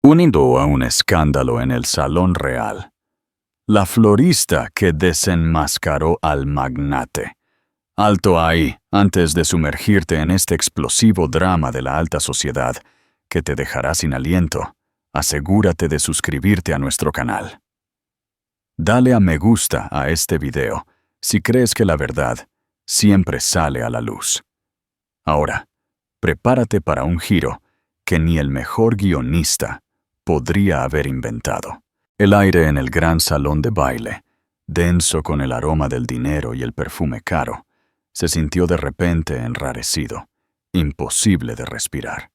Unido a un escándalo en el Salón Real. La florista que desenmascaró al magnate. Alto ahí, antes de sumergirte en este explosivo drama de la alta sociedad que te dejará sin aliento. Asegúrate de suscribirte a nuestro canal. Dale a me gusta a este video si crees que la verdad siempre sale a la luz. Ahora, prepárate para un giro que ni el mejor guionista podría haber inventado. El aire en el gran salón de baile, denso con el aroma del dinero y el perfume caro, se sintió de repente enrarecido, imposible de respirar.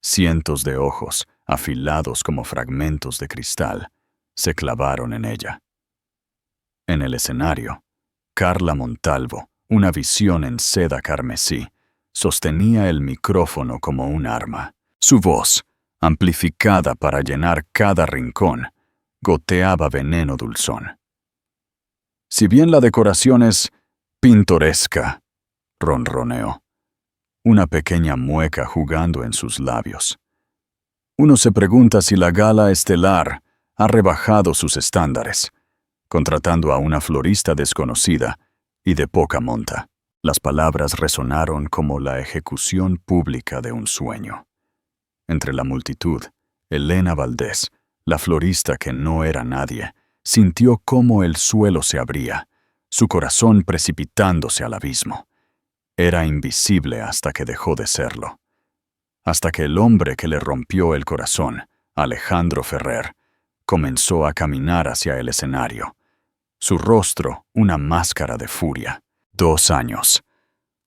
Cientos de ojos, afilados como fragmentos de cristal, se clavaron en ella. En el escenario, Carla Montalvo, una visión en seda carmesí, sostenía el micrófono como un arma. Su voz, amplificada para llenar cada rincón, goteaba veneno dulzón. Si bien la decoración es pintoresca, ronroneó, una pequeña mueca jugando en sus labios. Uno se pregunta si la gala estelar ha rebajado sus estándares, contratando a una florista desconocida y de poca monta. Las palabras resonaron como la ejecución pública de un sueño. Entre la multitud, Elena Valdés, la florista que no era nadie, sintió cómo el suelo se abría, su corazón precipitándose al abismo. Era invisible hasta que dejó de serlo. Hasta que el hombre que le rompió el corazón, Alejandro Ferrer, comenzó a caminar hacia el escenario. Su rostro, una máscara de furia. 2 años.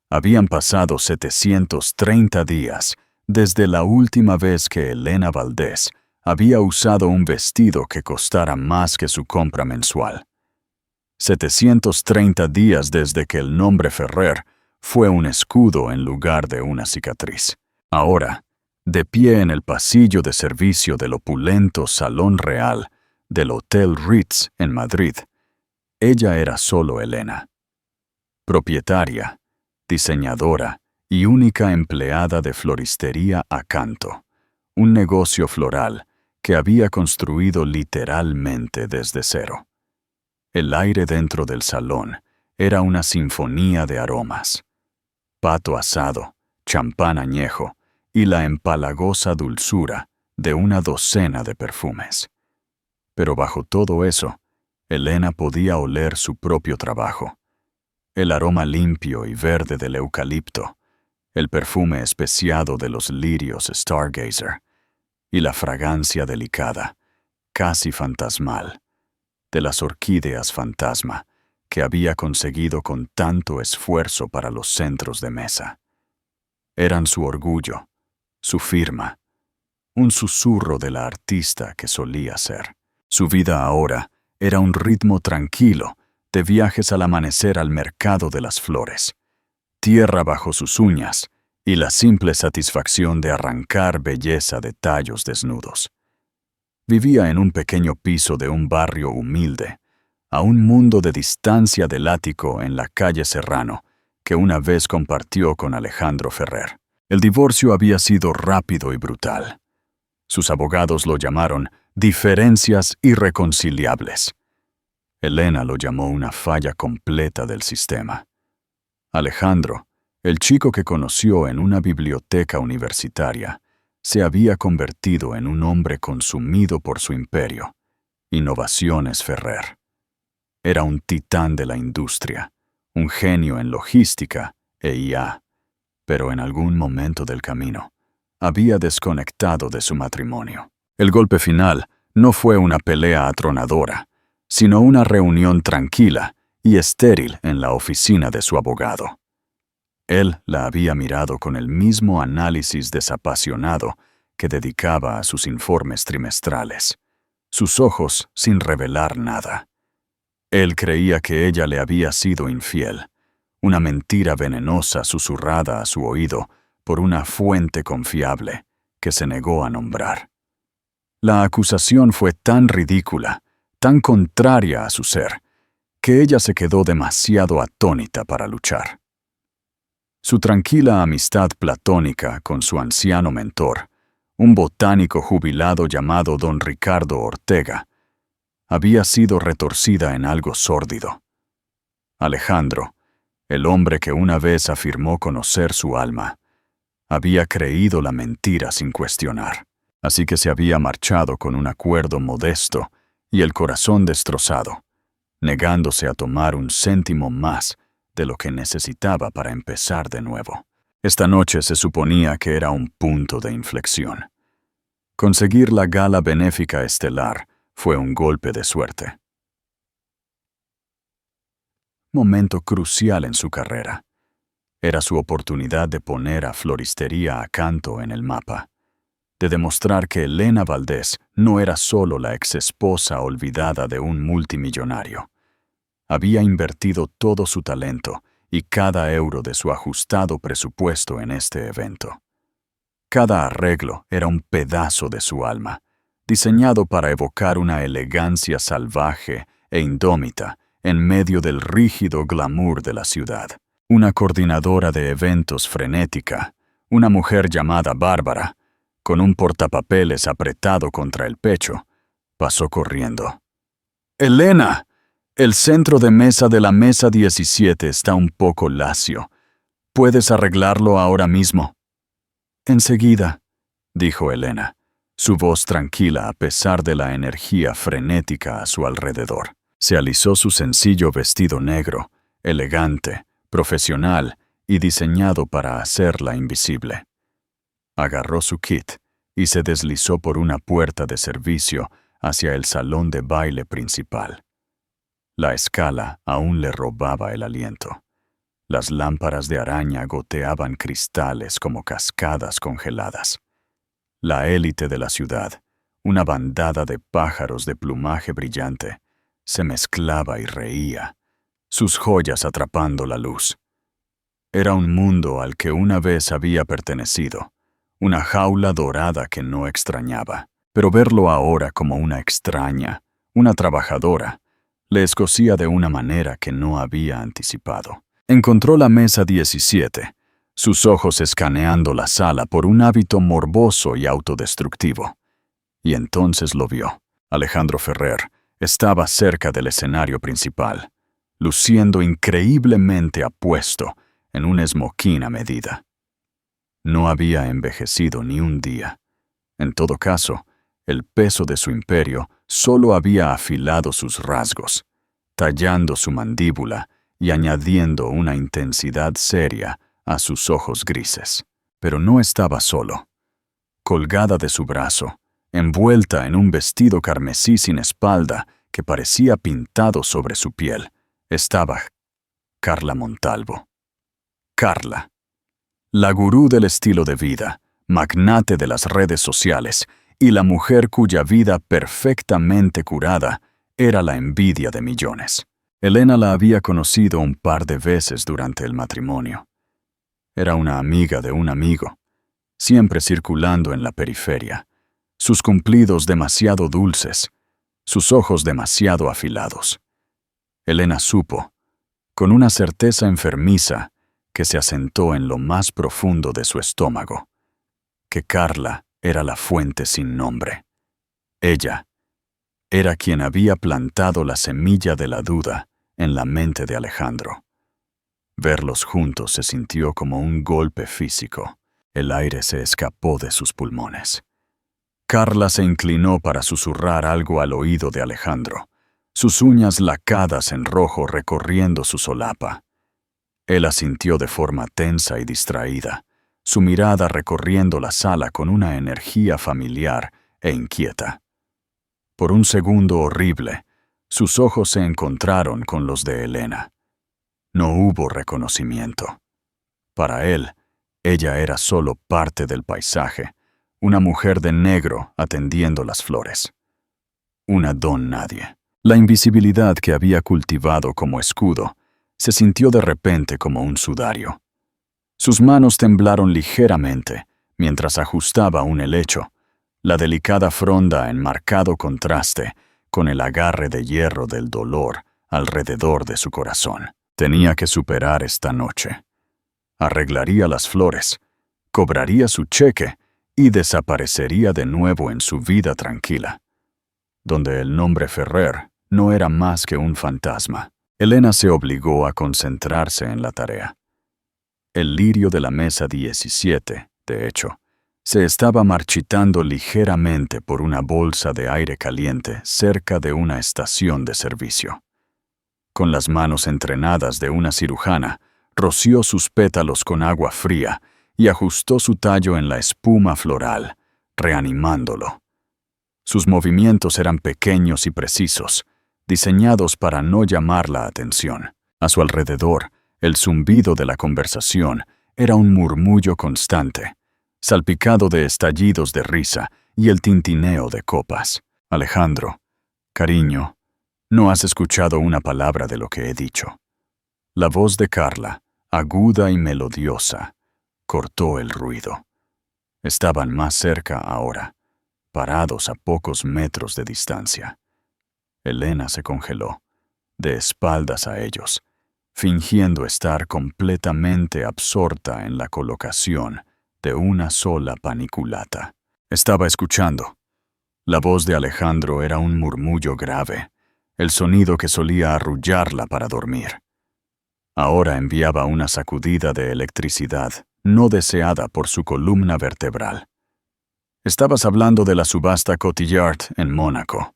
Habían pasado 730 días desde la última vez que Elena Valdés había usado un vestido que costara más que su compra mensual. 730 días desde que el nombre Ferrer fue un escudo en lugar de una cicatriz. Ahora, de pie en el pasillo de servicio del opulento Salón Real del Hotel Ritz en Madrid, ella era solo Elena. Propietaria, diseñadora y única empleada de Floristería Acanto, un negocio floral que había construido literalmente desde cero. El aire dentro del salón era una sinfonía de aromas. Pato asado, champán añejo y la empalagosa dulzura de una docena de perfumes. Pero bajo todo eso, Elena podía oler su propio trabajo. El aroma limpio y verde del eucalipto, el perfume especiado de los lirios Stargazer y la fragancia delicada, casi fantasmal, de las orquídeas fantasma que había conseguido con tanto esfuerzo para los centros de mesa. Eran su orgullo, su firma, un susurro de la artista que solía ser. Su vida ahora era un ritmo tranquilo de viajes al amanecer al mercado de las flores, tierra bajo sus uñas y la simple satisfacción de arrancar belleza de tallos desnudos. Vivía en un pequeño piso de un barrio humilde, a un mundo de distancia del ático en la calle Serrano, que una vez compartió con Alejandro Ferrer. El divorcio había sido rápido y brutal. Sus abogados lo llamaron diferencias irreconciliables. Elena lo llamó una falla completa del sistema. Alejandro, el chico que conoció en una biblioteca universitaria, se había convertido en un hombre consumido por su imperio, Innovaciones Ferrer. Era un titán de la industria, un genio en logística e IA, pero en algún momento del camino había desconectado de su matrimonio. El golpe final no fue una pelea atronadora, sino una reunión tranquila y estéril en la oficina de su abogado. Él la había mirado con el mismo análisis desapasionado que dedicaba a sus informes trimestrales, sus ojos sin revelar nada. Él creía que ella le había sido infiel, una mentira venenosa susurrada a su oído por una fuente confiable que se negó a nombrar. La acusación fue tan ridícula, tan contraria a su ser, que ella se quedó demasiado atónita para luchar. Su tranquila amistad platónica con su anciano mentor un botánico jubilado llamado don Ricardo Ortega, había sido retorcida en algo sórdido. Alejandro, el hombre que una vez afirmó conocer su alma, había creído la mentira sin cuestionar, así que se había marchado con un acuerdo modesto y el corazón destrozado, negándose a tomar un céntimo más de lo que necesitaba para empezar de nuevo. Esta noche se suponía que era un punto de inflexión. Conseguir la gala benéfica estelar fue un golpe de suerte. Momento crucial en su carrera. Era su oportunidad de poner a Floristería Acanto en el mapa, de demostrar que Elena Valdés no era solo la exesposa olvidada de un multimillonario. Había invertido todo su talento y cada euro de su ajustado presupuesto en este evento. Cada arreglo era un pedazo de su alma, diseñado para evocar una elegancia salvaje e indómita en medio del rígido glamour de la ciudad. Una coordinadora de eventos frenética, una mujer llamada Bárbara, con un portapapeles apretado contra el pecho, pasó corriendo. «¡Elena! El centro de mesa de la mesa 17 está un poco lacio. ¿Puedes arreglarlo ahora mismo?» «Enseguida», dijo Elena, su voz tranquila a pesar de la energía frenética a su alrededor. Se alisó su sencillo vestido negro, elegante, profesional y diseñado para hacerla invisible. Agarró su kit y se deslizó por una puerta de servicio hacia el salón de baile principal. La escala aún le robaba el aliento. Las lámparas de araña goteaban cristales como cascadas congeladas. La élite de la ciudad, una bandada de pájaros de plumaje brillante, se mezclaba y reía, sus joyas atrapando la luz. Era un mundo al que una vez había pertenecido, una jaula dorada que no extrañaba, pero verlo ahora como una extraña, una trabajadora, le escocía de una manera que no había anticipado. Encontró la mesa 17, sus ojos escaneando la sala por un hábito morboso y autodestructivo. Y entonces lo vio. Alejandro Ferrer estaba cerca del escenario principal, luciendo increíblemente apuesto en un esmoquín a medida. No había envejecido ni un día. En todo caso, el peso de su imperio solo había afilado sus rasgos, tallando su mandíbula y añadiendo una intensidad seria a sus ojos grises. Pero no estaba solo. Colgada de su brazo, envuelta en un vestido carmesí sin espalda que parecía pintado sobre su piel, estaba Carla Montalvo. Carla, la gurú del estilo de vida, magnate de las redes sociales y la mujer cuya vida perfectamente curada era la envidia de millones. Elena la había conocido un par de veces durante el matrimonio. Era una amiga de un amigo, siempre circulando en la periferia, sus cumplidos demasiado dulces, sus ojos demasiado afilados. Elena supo, con una certeza enfermiza que se asentó en lo más profundo de su estómago, que Carla era la fuente sin nombre. Ella era quien había plantado la semilla de la duda en la mente de Alejandro. Verlos juntos se sintió como un golpe físico. El aire se escapó de sus pulmones. Carla se inclinó para susurrar algo al oído de Alejandro, sus uñas lacadas en rojo recorriendo su solapa. Él asintió de forma tensa y distraída, su mirada recorriendo la sala con una energía familiar e inquieta. Por un segundo horrible, sus ojos se encontraron con los de Elena. No hubo reconocimiento. Para él, ella era solo parte del paisaje, una mujer de negro atendiendo las flores. Una don nadie. La invisibilidad que había cultivado como escudo se sintió de repente como un sudario. Sus manos temblaron ligeramente mientras ajustaba un helecho, la delicada fronda en marcado contraste con el agarre de hierro del dolor alrededor de su corazón. Tenía que superar esta noche. Arreglaría las flores, cobraría su cheque y desaparecería de nuevo en su vida tranquila, donde el nombre Ferrer no era más que un fantasma. Elena se obligó a concentrarse en la tarea. El lirio de la mesa 17, de hecho, se estaba marchitando ligeramente por una bolsa de aire caliente cerca de una estación de servicio. Con las manos entrenadas de una cirujana, roció sus pétalos con agua fría y ajustó su tallo en la espuma floral, reanimándolo. Sus movimientos eran pequeños y precisos, diseñados para no llamar la atención. A su alrededor, el zumbido de la conversación era un murmullo constante, salpicado de estallidos de risa y el tintineo de copas. Alejandro, cariño, no has escuchado una palabra de lo que he dicho. La voz de Carla, aguda y melodiosa, cortó el ruido. Estaban más cerca ahora, parados a pocos metros de distancia. Elena se congeló, de espaldas a ellos, fingiendo estar completamente absorta en la colocación de una sola paniculata. Estaba escuchando. La voz de Alejandro era un murmullo grave, el sonido que solía arrullarla para dormir. Ahora enviaba una sacudida de electricidad no deseada por su columna vertebral. Estabas hablando de la subasta Cotillard en Mónaco.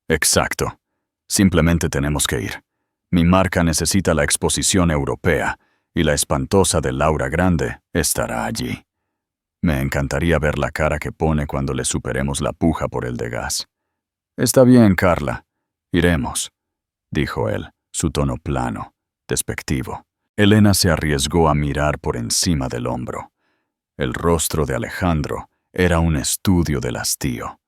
Exacto. Simplemente tenemos que ir. Mi marca necesita la exposición europea y la espantosa de Laura Grande estará allí. Me encantaría ver la cara que pone cuando le superemos la puja por el de gas. Está bien, Carla. Iremos, dijo él, su tono plano, despectivo. Elena se arriesgó a mirar por encima del hombro. El rostro de Alejandro era un estudio del hastío.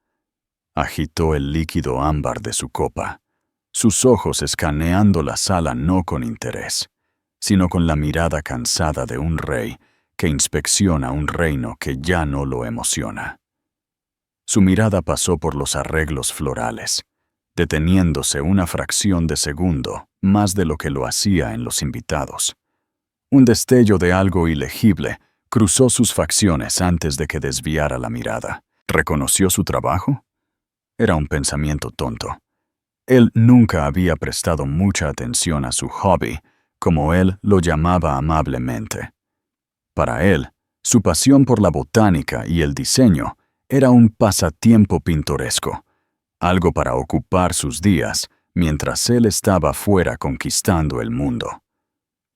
Agitó el líquido ámbar de su copa, sus ojos escaneando la sala no con interés, sino con la mirada cansada de un rey que inspecciona un reino que ya no lo emociona. Su mirada pasó por los arreglos florales, deteniéndose una fracción de segundo más de lo que lo hacía en los invitados. Un destello de algo ilegible cruzó sus facciones antes de que desviara la mirada. ¿Reconoció su trabajo? Era un pensamiento tonto. Él nunca había prestado mucha atención a su hobby, como él lo llamaba amablemente. Para él, su pasión por la botánica y el diseño era un pasatiempo pintoresco, algo para ocupar sus días mientras él estaba fuera conquistando el mundo.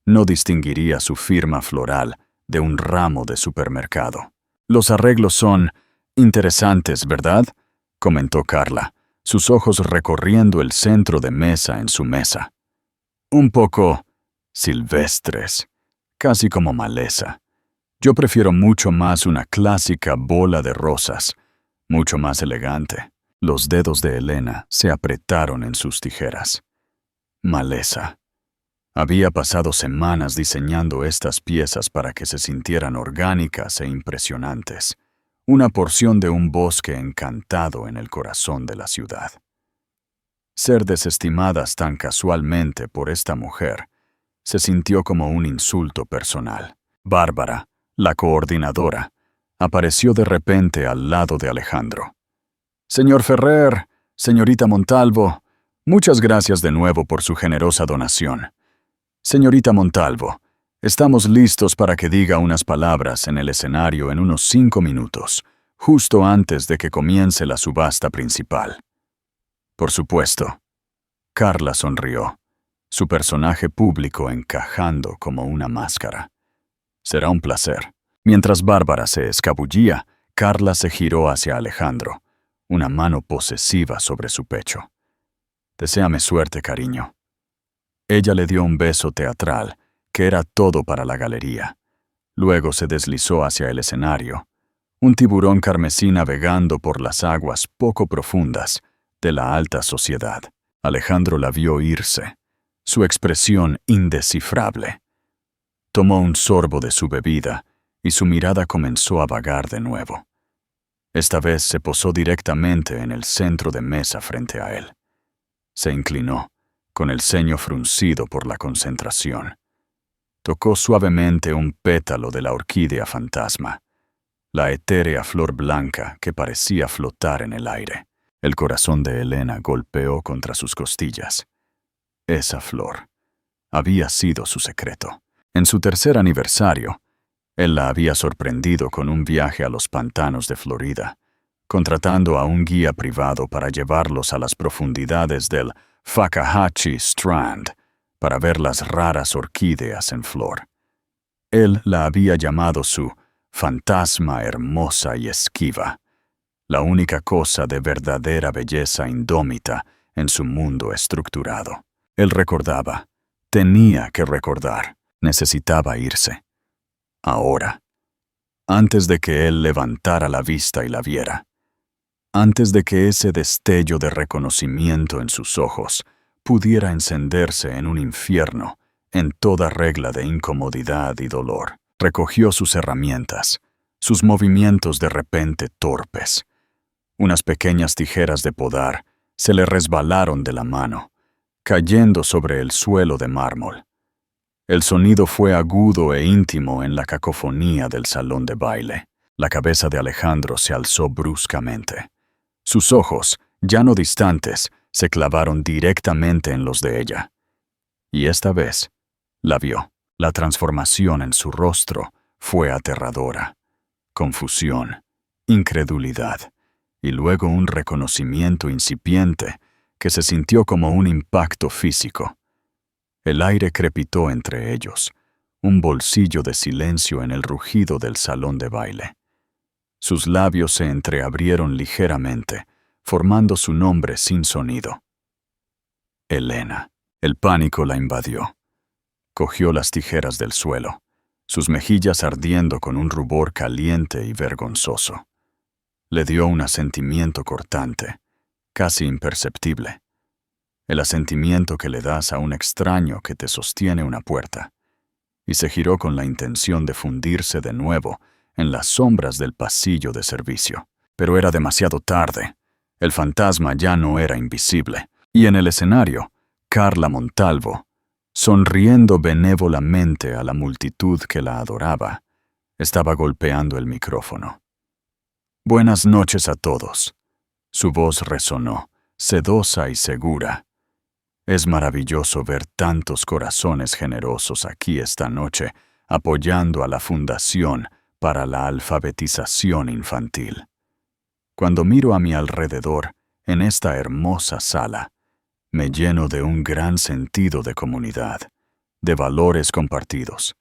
No distinguiría su firma floral de un ramo de supermercado. Los arreglos son interesantes, ¿verdad?, comentó Carla, sus ojos recorriendo el centro de mesa en su mesa. Un poco silvestres, casi como maleza. Yo prefiero mucho más una clásica bola de rosas, mucho más elegante. Los dedos de Elena se apretaron en sus tijeras. Maleza. Había pasado semanas diseñando estas piezas para que se sintieran orgánicas e impresionantes, una porción de un bosque encantado en el corazón de la ciudad. Ser desestimadas tan casualmente por esta mujer se sintió como un insulto personal. Bárbara, la coordinadora, apareció de repente al lado de Alejandro. «Señor Ferrer, señorita Montalvo, muchas gracias de nuevo por su generosa donación. Señorita Montalvo, estamos listos para que diga unas palabras en el escenario en unos 5 minutos, justo antes de que comience la subasta principal». Por supuesto. Carla sonrió, su personaje público encajando como una máscara. Será un placer. Mientras Bárbara se escabullía, Carla se giró hacia Alejandro, una mano posesiva sobre su pecho. «Deséame suerte, cariño». Ella le dio un beso teatral, que era todo para la galería. Luego se deslizó hacia el escenario, un tiburón carmesí navegando por las aguas poco profundas de la alta sociedad. Alejandro la vio irse, su expresión indescifrable. Tomó un sorbo de su bebida y su mirada comenzó a vagar de nuevo. Esta vez se posó directamente en el centro de mesa frente a él. Se inclinó, con el ceño fruncido por la concentración. Tocó suavemente un pétalo de la orquídea fantasma. la etérea flor blanca que parecía flotar en el aire. El corazón de Elena golpeó contra sus costillas. Esa flor había sido su secreto. En su tercer aniversario, él la había sorprendido con un viaje a los pantanos de Florida, contratando a un guía privado para llevarlos a las profundidades del Fakahatchee Strand para ver las raras orquídeas en flor. Él la había llamado su fantasma hermosa y esquiva, la única cosa de verdadera belleza indómita en su mundo estructurado. Él recordaba, tenía que recordar, necesitaba irse. Ahora, antes de que él levantara la vista y la viera, antes de que ese destello de reconocimiento en sus ojos pudiera encenderse en un infierno en toda regla de incomodidad y dolor, recogió sus herramientas, sus movimientos de repente torpes. Unas pequeñas tijeras de podar se le resbalaron de la mano, cayendo sobre el suelo de mármol. El sonido fue agudo e íntimo en la cacofonía del salón de baile. La cabeza de Alejandro se alzó bruscamente. Sus ojos, ya no distantes, se clavaron directamente en los de ella. Y esta vez, la vio. La transformación en su rostro fue aterradora. Confusión, incredulidad, y luego un reconocimiento incipiente que se sintió como un impacto físico. El aire crepitó entre ellos, un bolsillo de silencio en el rugido del salón de baile. Sus labios se entreabrieron ligeramente, formando su nombre sin sonido. Elena. El pánico la invadió. Cogió las tijeras del suelo, sus mejillas ardiendo con un rubor caliente y vergonzoso. Le dio un asentimiento cortante, casi imperceptible. El asentimiento que le das a un extraño que te sostiene una puerta. Y se giró con la intención de fundirse de nuevo en las sombras del pasillo de servicio. Pero era demasiado tarde. El fantasma ya no era invisible. Y en el escenario, Carla Montalvo, sonriendo benévolamente a la multitud que la adoraba, estaba golpeando el micrófono. «Buenas noches a todos». Su voz resonó, sedosa y segura. «Es maravilloso ver tantos corazones generosos aquí esta noche apoyando a la Fundación para la Alfabetización Infantil. Cuando miro a mi alrededor, en esta hermosa sala, me lleno de un gran sentido de comunidad, de valores compartidos,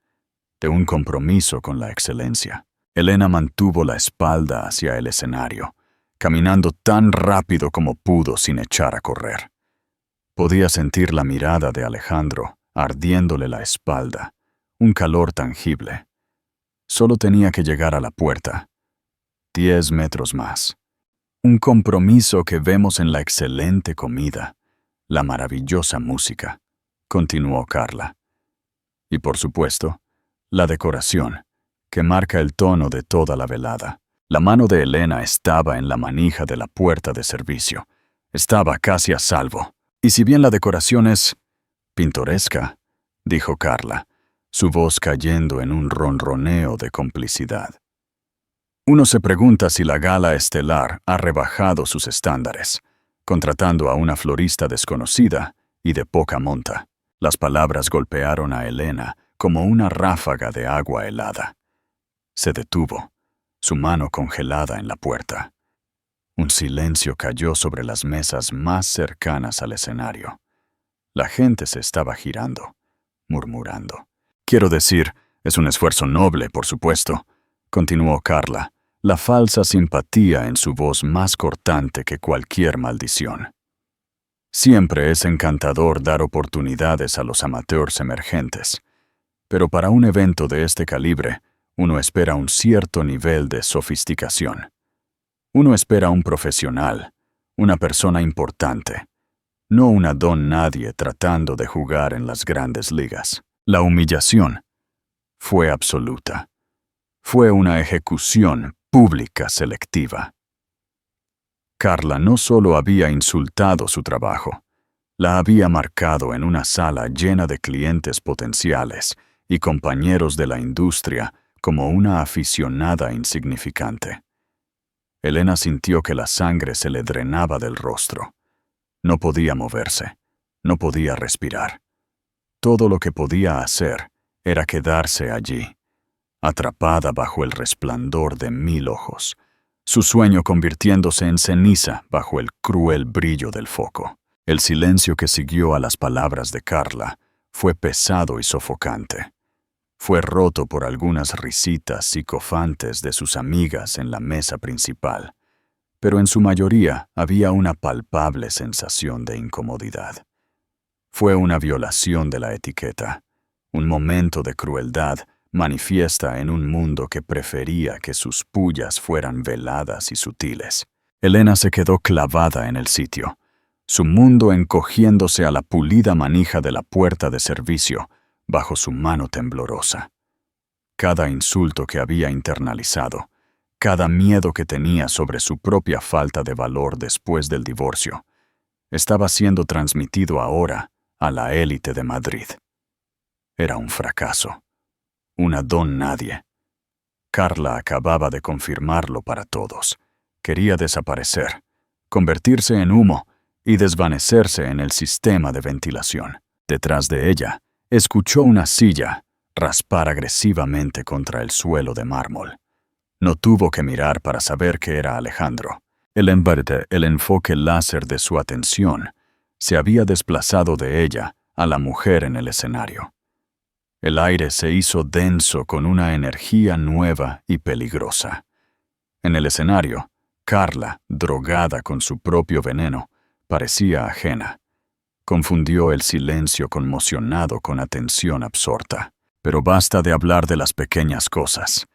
de un compromiso con la excelencia». Elena mantuvo la espalda hacia el escenario, caminando tan rápido como pudo sin echar a correr. Podía sentir la mirada de Alejandro ardiéndole la espalda, un calor tangible. Solo tenía que llegar a la puerta. 10 metros más. Un compromiso que vemos en la excelente comida, la maravillosa música, continuó Carla. Y por supuesto, la decoración, que marca el tono de toda la velada. La mano de Elena estaba en la manija de la puerta de servicio. Estaba casi a salvo. Y si bien la decoración es pintoresca, dijo Carla, su voz cayendo en un ronroneo de complicidad. Uno se pregunta si la gala estelar ha rebajado sus estándares, contratando a una florista desconocida y de poca monta. Las palabras golpearon a Elena como una ráfaga de agua helada. Se detuvo, su mano congelada en la puerta. Un silencio cayó sobre las mesas más cercanas al escenario. La gente se estaba girando, murmurando. Quiero decir, es un esfuerzo noble, por supuesto, continuó Carla, la falsa simpatía en su voz más cortante que cualquier maldición. Siempre es encantador dar oportunidades a los amateurs emergentes, pero para un evento de este calibre, uno espera un cierto nivel de sofisticación. Uno espera un profesional, una persona importante, no una don nadie tratando de jugar en las grandes ligas. La humillación fue absoluta. Fue una ejecución pública selectiva. Carla no solo había insultado su trabajo, la había marcado en una sala llena de clientes potenciales y compañeros de la industria como una aficionada insignificante. Elena sintió que la sangre se le drenaba del rostro. No podía moverse, no podía respirar. Todo lo que podía hacer era quedarse allí, atrapada bajo el resplandor de 1000 ojos, su sueño convirtiéndose en ceniza bajo el cruel brillo del foco. El silencio que siguió a las palabras de Carla fue pesado y sofocante. Fue roto por algunas risitas psicofantes de sus amigas en la mesa principal, pero en su mayoría había una palpable sensación de incomodidad. Fue una violación de la etiqueta, un momento de crueldad manifiesta en un mundo que prefería que sus pullas fueran veladas y sutiles. Elena se quedó clavada en el sitio, su mundo encogiéndose a la pulida manija de la puerta de servicio bajo su mano temblorosa. Cada insulto que había internalizado, cada miedo que tenía sobre su propia falta de valor después del divorcio, estaba siendo transmitido ahora a la élite de Madrid. Era un fracaso, una don nadie. Carla acababa de confirmarlo para todos. Quería desaparecer, convertirse en humo y desvanecerse en el sistema de ventilación. Detrás de ella, escuchó una silla raspar agresivamente contra el suelo de mármol. No tuvo que mirar para saber que era Alejandro. El enfoque láser de su atención se había desplazado de ella a la mujer en el escenario. El aire se hizo denso con una energía nueva y peligrosa. En el escenario, Carla, drogada con su propio veneno, parecía ajena. Confundió el silencio conmocionado con atención absorta. «Pero basta de hablar de las pequeñas cosas»,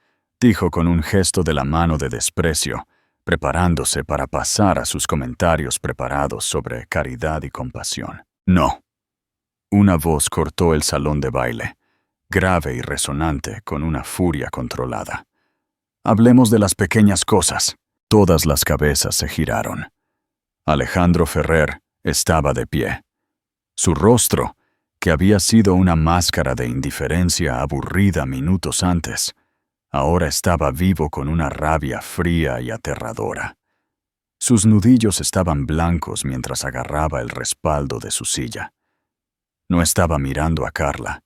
dijo con un gesto de la mano de desprecio, preparándose para pasar a sus comentarios preparados sobre caridad y compasión. «No». Una voz cortó el salón de baile, grave y resonante, con una furia controlada. «Hablemos de las pequeñas cosas». Todas las cabezas se giraron. Alejandro Ferrer estaba de pie. Su rostro, que había sido una máscara de indiferencia aburrida minutos antes, ahora estaba vivo con una rabia fría y aterradora. Sus nudillos estaban blancos mientras agarraba el respaldo de su silla. No estaba mirando a Carla.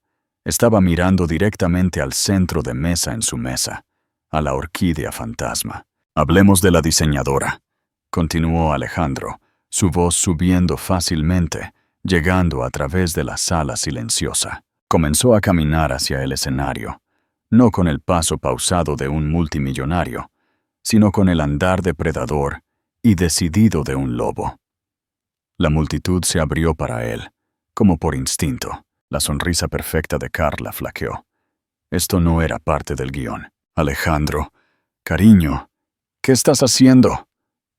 Estaba mirando directamente al centro de mesa en su mesa, a la orquídea fantasma. «Hablemos de la diseñadora», continuó Alejandro, su voz subiendo fácilmente, llegando a través de la sala silenciosa. Comenzó a caminar hacia el escenario, no con el paso pausado de un multimillonario, sino con el andar depredador y decidido de un lobo. La multitud se abrió para él, como por instinto. La sonrisa perfecta de Carla flaqueó. Esto no era parte del guión. «Alejandro, cariño, ¿qué estás haciendo?»,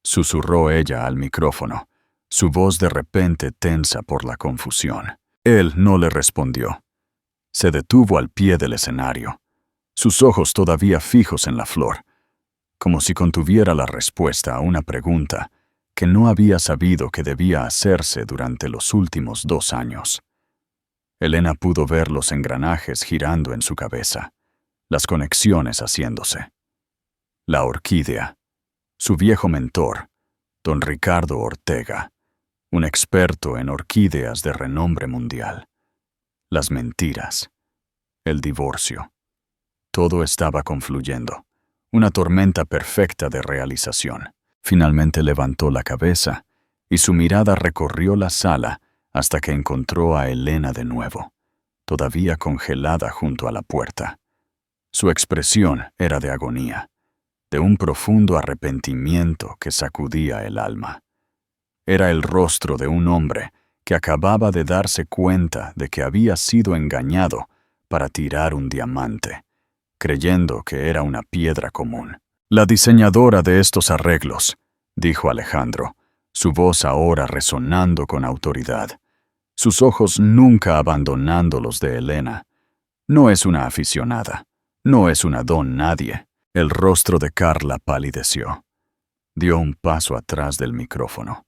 susurró ella al micrófono, su voz de repente tensa por la confusión. Él no le respondió. Se detuvo al pie del escenario, sus ojos todavía fijos en la flor, como si contuviera la respuesta a una pregunta que no había sabido que debía hacerse durante los últimos 2 años. Elena pudo ver los engranajes girando en su cabeza, las conexiones haciéndose. La orquídea, su viejo mentor, don Ricardo Ortega, un experto en orquídeas de renombre mundial. Las mentiras, el divorcio. Todo estaba confluyendo, una tormenta perfecta de realización. Finalmente levantó la cabeza y su mirada recorrió la sala hasta que encontró a Elena de nuevo, todavía congelada junto a la puerta. Su expresión era de agonía, de un profundo arrepentimiento que sacudía el alma. Era el rostro de un hombre que acababa de darse cuenta de que había sido engañado para tirar un diamante, creyendo que era una piedra común. «La diseñadora de estos arreglos», dijo Alejandro, su voz ahora resonando con autoridad, sus ojos nunca abandonando los de Elena. «No es una aficionada, no es una don nadie». El rostro de Carla palideció. Dio un paso atrás del micrófono,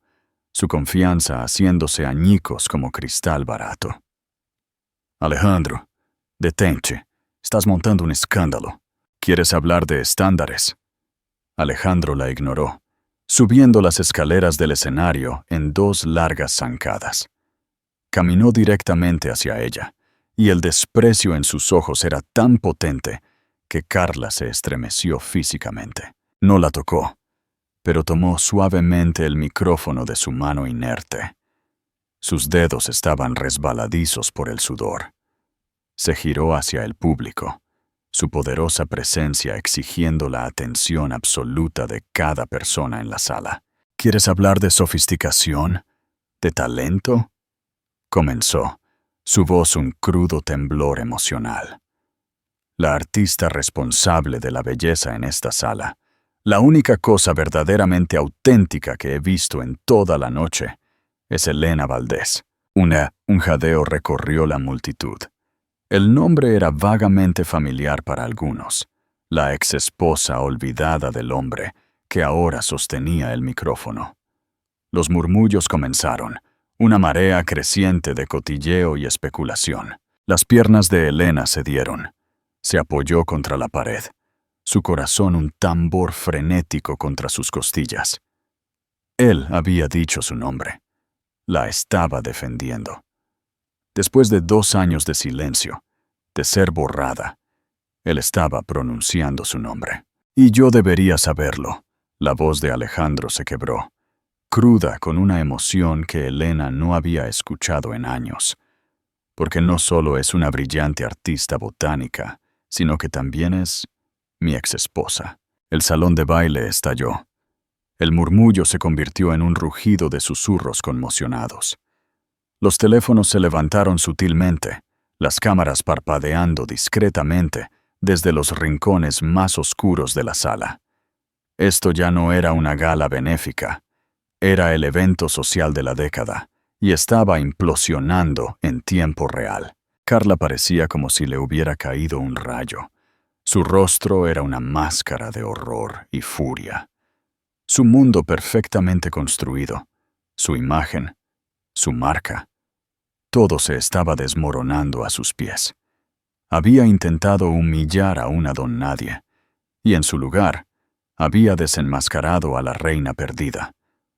su confianza haciéndose añicos como cristal barato. «Alejandro, detente, estás montando un escándalo». ¿Quieres hablar de estándares? Alejandro la ignoró, subiendo las escaleras del escenario en 2 largas zancadas. Caminó directamente hacia ella, y el desprecio en sus ojos era tan potente que Carla se estremeció físicamente. No la tocó, pero tomó suavemente el micrófono de su mano inerte. Sus dedos estaban resbaladizos por el sudor. Se giró hacia el público, su poderosa presencia exigiendo la atención absoluta de cada persona en la sala. ¿Quieres hablar de sofisticación? ¿De talento? Comenzó, su voz un crudo temblor emocional. La artista responsable de la belleza en esta sala, la única cosa verdaderamente auténtica que he visto en toda la noche, es Elena Valdés. Un jadeo recorrió la multitud. El nombre era vagamente familiar para algunos, la exesposa olvidada del hombre que ahora sostenía el micrófono. Los murmullos comenzaron, una marea creciente de cotilleo y especulación. Las piernas de Elena cedieron. Se apoyó contra la pared, su corazón un tambor frenético contra sus costillas. Él había dicho su nombre. La estaba defendiendo. Después de 2 años de silencio, de ser borrada, él estaba pronunciando su nombre. Y yo debería saberlo. La voz de Alejandro se quebró, cruda con una emoción que Elena no había escuchado en años. Porque no solo es una brillante artista botánica, sino que también es mi exesposa. El salón de baile estalló. El murmullo se convirtió en un rugido de susurros conmocionados. Los teléfonos se levantaron sutilmente, las cámaras parpadeando discretamente desde los rincones más oscuros de la sala. Esto ya no era una gala benéfica, era el evento social de la década, y estaba implosionando en tiempo real. Carla parecía como si le hubiera caído un rayo. Su rostro era una máscara de horror y furia. Su mundo perfectamente construido, su imagen, su marca, todo se estaba desmoronando a sus pies. Había intentado humillar a una don nadie, y en su lugar, había desenmascarado a la reina perdida,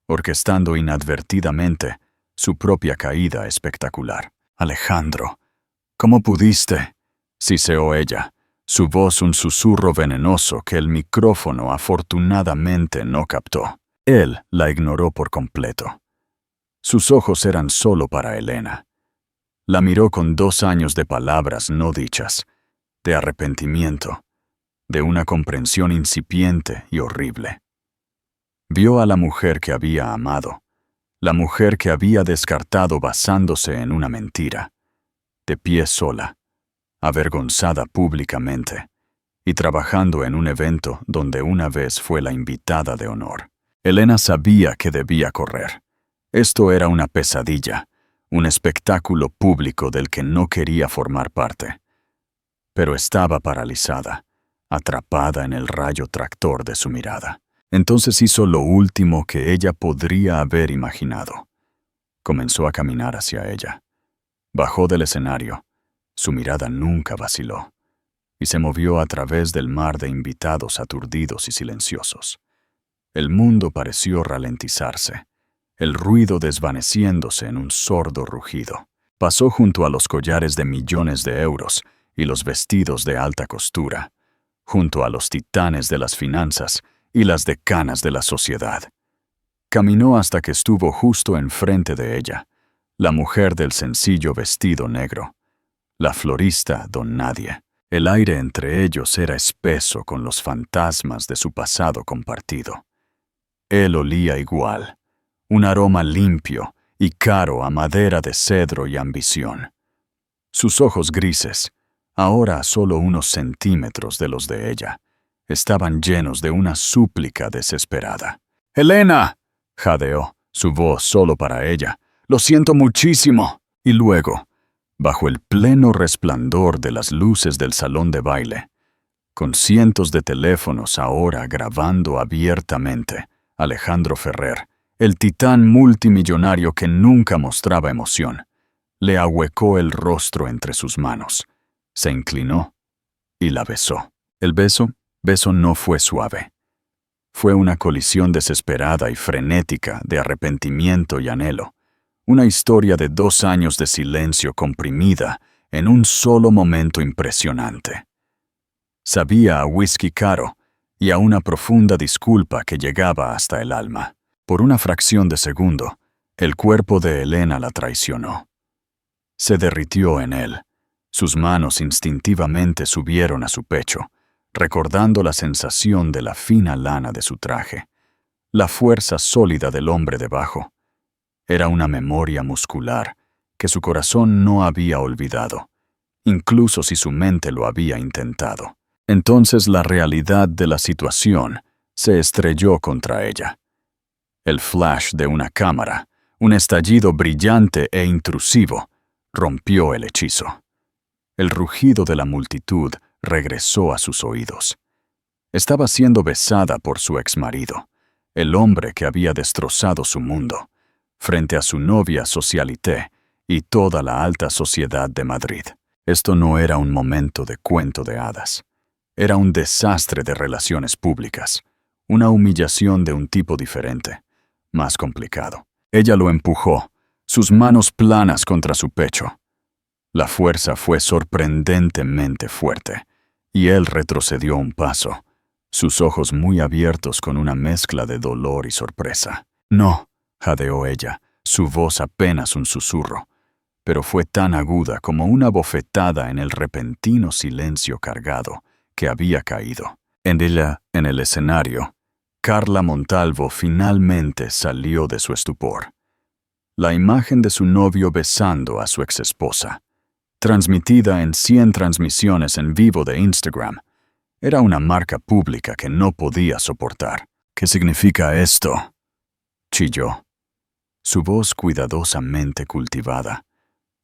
orquestando inadvertidamente su propia caída espectacular. Alejandro, ¿cómo pudiste? Siseó ella, su voz un susurro venenoso que el micrófono afortunadamente no captó. Él la ignoró por completo. Sus ojos eran solo para Elena. La miró con 2 años de palabras no dichas, de arrepentimiento, de una comprensión incipiente y horrible. Vio a la mujer que había amado, la mujer que había descartado basándose en una mentira, de pie sola, avergonzada públicamente, y trabajando en un evento donde una vez fue la invitada de honor. Elena sabía que debía correr. Esto era una pesadilla, un espectáculo público del que no quería formar parte. Pero estaba paralizada, atrapada en el rayo tractor de su mirada. Entonces hizo lo último que ella podría haber imaginado. Comenzó a caminar hacia ella. Bajó del escenario. Su mirada nunca vaciló, y se movió a través del mar de invitados aturdidos y silenciosos. El mundo pareció ralentizarse, el ruido desvaneciéndose en un sordo rugido. Pasó junto a los collares de millones de euros y los vestidos de alta costura, junto a los titanes de las finanzas y las decanas de la sociedad. Caminó hasta que estuvo justo enfrente de ella, la mujer del sencillo vestido negro, la florista don Nadie. El aire entre ellos era espeso con los fantasmas de su pasado compartido. Él olía igual, un aroma limpio y caro a madera de cedro y ambición. Sus ojos grises, ahora a solo unos centímetros de los de ella, estaban llenos de una súplica desesperada. «¡Elena!», jadeó, su voz solo para ella. «¡Lo siento muchísimo!». Y luego, bajo el pleno resplandor de las luces del salón de baile, con cientos de teléfonos ahora grabando abiertamente, Alejandro Ferrer, el titán multimillonario que nunca mostraba emoción, le ahuecó el rostro entre sus manos, se inclinó y la besó. El beso beso no fue suave. Fue una colisión desesperada y frenética de arrepentimiento y anhelo. Una historia de 2 años de silencio comprimida en un solo momento impresionante. Sabía a whisky caro y a una profunda disculpa que llegaba hasta el alma. Por una fracción de segundo, el cuerpo de Elena la traicionó. Se derritió en él. Sus manos instintivamente subieron a su pecho, recordando la sensación de la fina lana de su traje, la fuerza sólida del hombre debajo. Era una memoria muscular que su corazón no había olvidado, incluso si su mente lo había intentado. Entonces la realidad de la situación se estrelló contra ella. El flash de una cámara, un estallido brillante e intrusivo, rompió el hechizo. El rugido de la multitud regresó a sus oídos. Estaba siendo besada por su exmarido, el hombre que había destrozado su mundo, frente a su novia socialité y toda la alta sociedad de Madrid. Esto no era un momento de cuento de hadas. Era un desastre de relaciones públicas, una humillación de un tipo diferente, más complicado. Ella lo empujó, sus manos planas contra su pecho. La fuerza fue sorprendentemente fuerte, y él retrocedió un paso, sus ojos muy abiertos con una mezcla de dolor y sorpresa. «No», jadeó ella, su voz apenas un susurro, pero fue tan aguda como una bofetada en el repentino silencio cargado que había caído. En el escenario, Carla Montalvo finalmente salió de su estupor. La imagen de su novio besando a su exesposa, transmitida en 100 transmisiones en vivo de Instagram, era una marca pública que no podía soportar. «¿Qué significa esto?», chilló. Su voz cuidadosamente cultivada,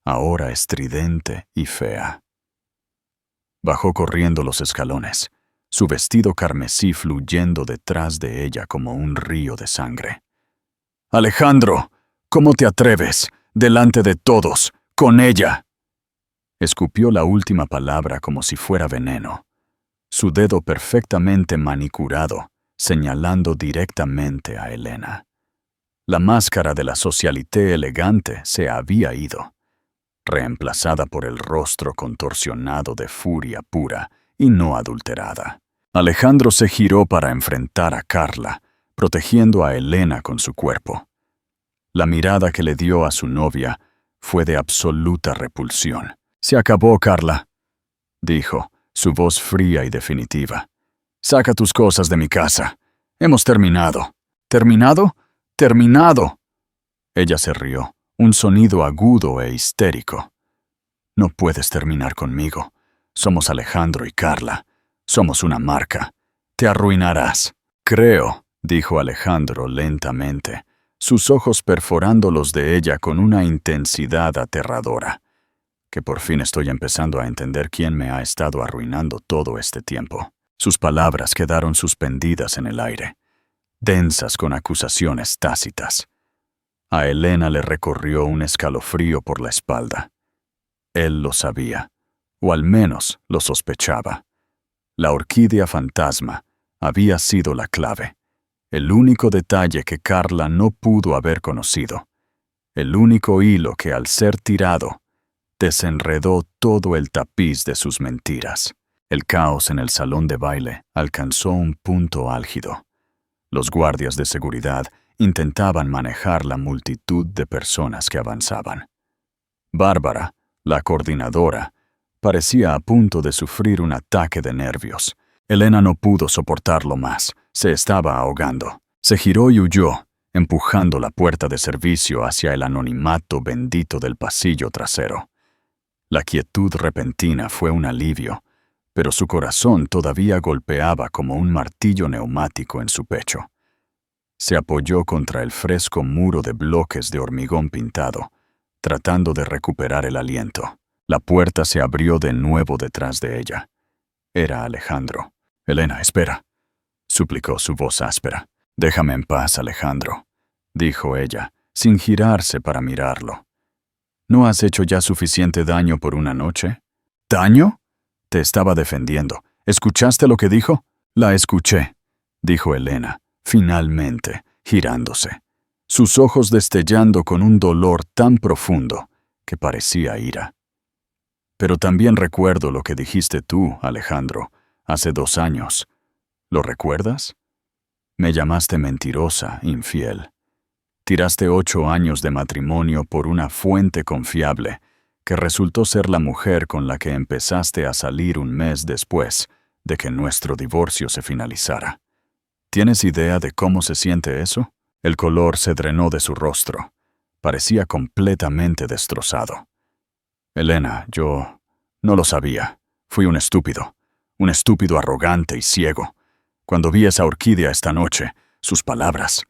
ahora estridente y fea. Bajó corriendo los escalones, su vestido carmesí fluyendo detrás de ella como un río de sangre. «Alejandro, ¿cómo te atreves? Delante de todos, con ella». Escupió la última palabra como si fuera veneno, su dedo perfectamente manicurado, señalando directamente a Elena. La máscara de la socialité elegante se había ido, reemplazada por el rostro contorsionado de furia pura y no adulterada. Alejandro se giró para enfrentar a Carla, protegiendo a Elena con su cuerpo. La mirada que le dio a su novia fue de absoluta repulsión. «Se acabó, Carla», dijo, su voz fría y definitiva. «Saca tus cosas de mi casa. Hemos terminado». «¿Terminado? ¡Terminado!». Ella se rió, un sonido agudo e histérico. «No puedes terminar conmigo. Somos Alejandro y Carla. Somos una marca. Te arruinarás». «Creo», dijo Alejandro lentamente, sus ojos perforando los de ella con una intensidad aterradora, «que por fin estoy empezando a entender quién me ha estado arruinando todo este tiempo». Sus palabras quedaron suspendidas en el aire, densas con acusaciones tácitas. A Elena le recorrió un escalofrío por la espalda. Él lo sabía, o al menos lo sospechaba. La orquídea fantasma había sido la clave, el único detalle que Carla no pudo haber conocido, el único hilo que al ser tirado desenredó todo el tapiz de sus mentiras. El caos en el salón de baile alcanzó un punto álgido. Los guardias de seguridad intentaban manejar la multitud de personas que avanzaban. Bárbara, la coordinadora, parecía a punto de sufrir un ataque de nervios. Elena no pudo soportarlo más, se estaba ahogando. Se giró y huyó, empujando la puerta de servicio hacia el anonimato bendito del pasillo trasero. La quietud repentina fue un alivio, pero su corazón todavía golpeaba como un martillo neumático en su pecho. Se apoyó contra el fresco muro de bloques de hormigón pintado, tratando de recuperar el aliento. La puerta se abrió de nuevo detrás de ella. Era Alejandro. «Elena, espera», suplicó su voz áspera. «Déjame en paz, Alejandro», dijo ella, sin girarse para mirarlo. «¿No has hecho ya suficiente daño por una noche?» «¿Daño?». Te estaba defendiendo. ¿Escuchaste lo que dijo? La escuché, dijo Elena, finalmente, girándose, sus ojos destellando con un dolor tan profundo que parecía ira. Pero también recuerdo lo que dijiste tú, Alejandro, hace 2 años. ¿Lo recuerdas? Me llamaste mentirosa, infiel. Tiraste 8 años de matrimonio por una fuente confiable, que resultó ser la mujer con la que empezaste a salir un mes después de que nuestro divorcio se finalizara. ¿Tienes idea de cómo se siente eso? El color se drenó de su rostro. Parecía completamente destrozado. Elena, yo no lo sabía. Fui un estúpido arrogante y ciego. Cuando vi esa orquídea esta noche, sus palabras,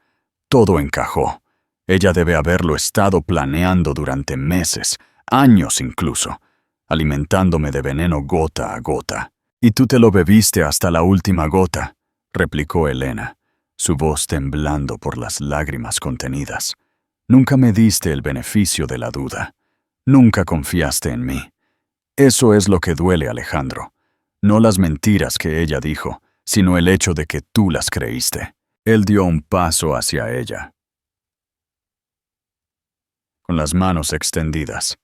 todo encajó. Ella debe haberlo estado planeando durante meses, años incluso, alimentándome de veneno gota a gota. Y tú te lo bebiste hasta la última gota, replicó Elena, su voz temblando por las lágrimas contenidas. Nunca me diste el beneficio de la duda. Nunca confiaste en mí. Eso es lo que duele, Alejandro. No las mentiras que ella dijo, sino el hecho de que tú las creíste. Él dio un paso hacia ella, con las manos extendidas.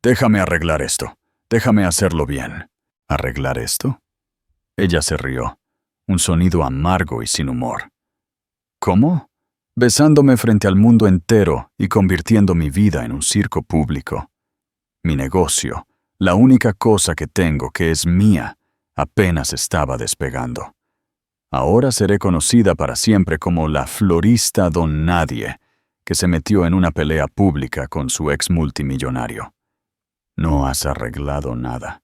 Déjame arreglar esto. Déjame hacerlo bien. ¿Arreglar esto? Ella se rió, un sonido amargo y sin humor. ¿Cómo? Besándome frente al mundo entero y convirtiendo mi vida en un circo público. Mi negocio, la única cosa que tengo que es mía, apenas estaba despegando. Ahora seré conocida para siempre como la florista don nadie, que se metió en una pelea pública con su ex multimillonario. No has arreglado nada.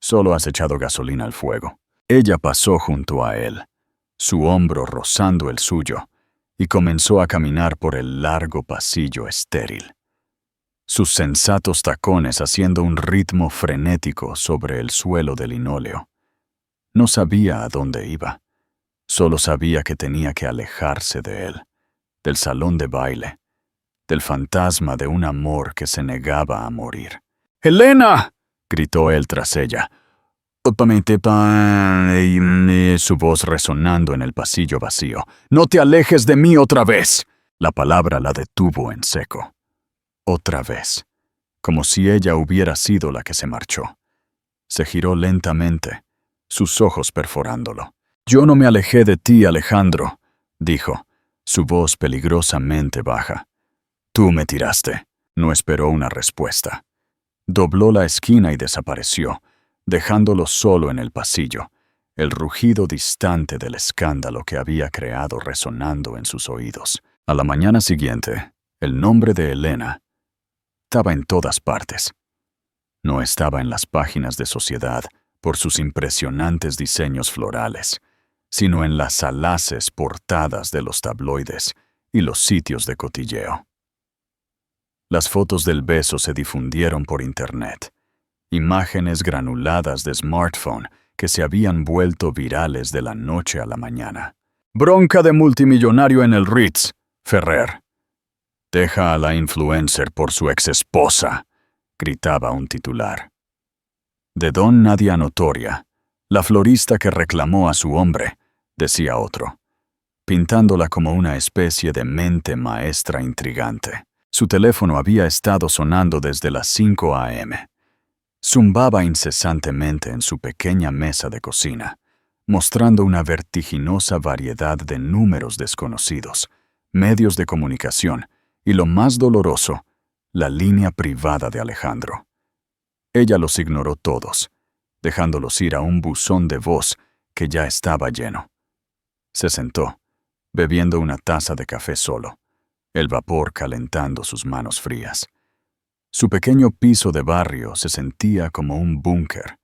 Solo has echado gasolina al fuego. Ella pasó junto a él, su hombro rozando el suyo, y comenzó a caminar por el largo pasillo estéril. Sus sensatos tacones haciendo un ritmo frenético sobre el suelo de linóleo. No sabía a dónde iba. Solo sabía que tenía que alejarse de él, del salón de baile, del fantasma de un amor que se negaba a morir. ¡Elena!, gritó él tras ella. Su voz resonando en el pasillo vacío. ¡No te alejes de mí otra vez! La palabra la detuvo en seco. Otra vez, como si ella hubiera sido la que se marchó. Se giró lentamente, sus ojos perforándolo. Yo no me alejé de ti, Alejandro, dijo, su voz peligrosamente baja. Tú me tiraste. No esperó una respuesta. Dobló la esquina y desapareció, dejándolo solo en el pasillo, el rugido distante del escándalo que había creado resonando en sus oídos. A la mañana siguiente, el nombre de Elena estaba en todas partes. No estaba en las páginas de Sociedad por sus impresionantes diseños florales, sino en las salaces portadas de los tabloides y los sitios de cotilleo. Las fotos del beso se difundieron por Internet, imágenes granuladas de smartphone que se habían vuelto virales de la noche a la mañana. Bronca de multimillonario en el Ritz, Ferrer. Deja a la influencer por su exesposa, gritaba un titular. De don Nadia Notoria, la florista que reclamó a su hombre, decía otro, pintándola como una especie de mente maestra intrigante. Su teléfono había estado sonando desde las 5 a.m. Zumbaba incesantemente en su pequeña mesa de cocina, mostrando una vertiginosa variedad de números desconocidos, medios de comunicación y, lo más doloroso, la línea privada de Alejandro. Ella los ignoró todos, dejándolos ir a un buzón de voz que ya estaba lleno. Se sentó, bebiendo una taza de café solo, el vapor calentando sus manos frías. Su pequeño piso de barrio se sentía como un búnker,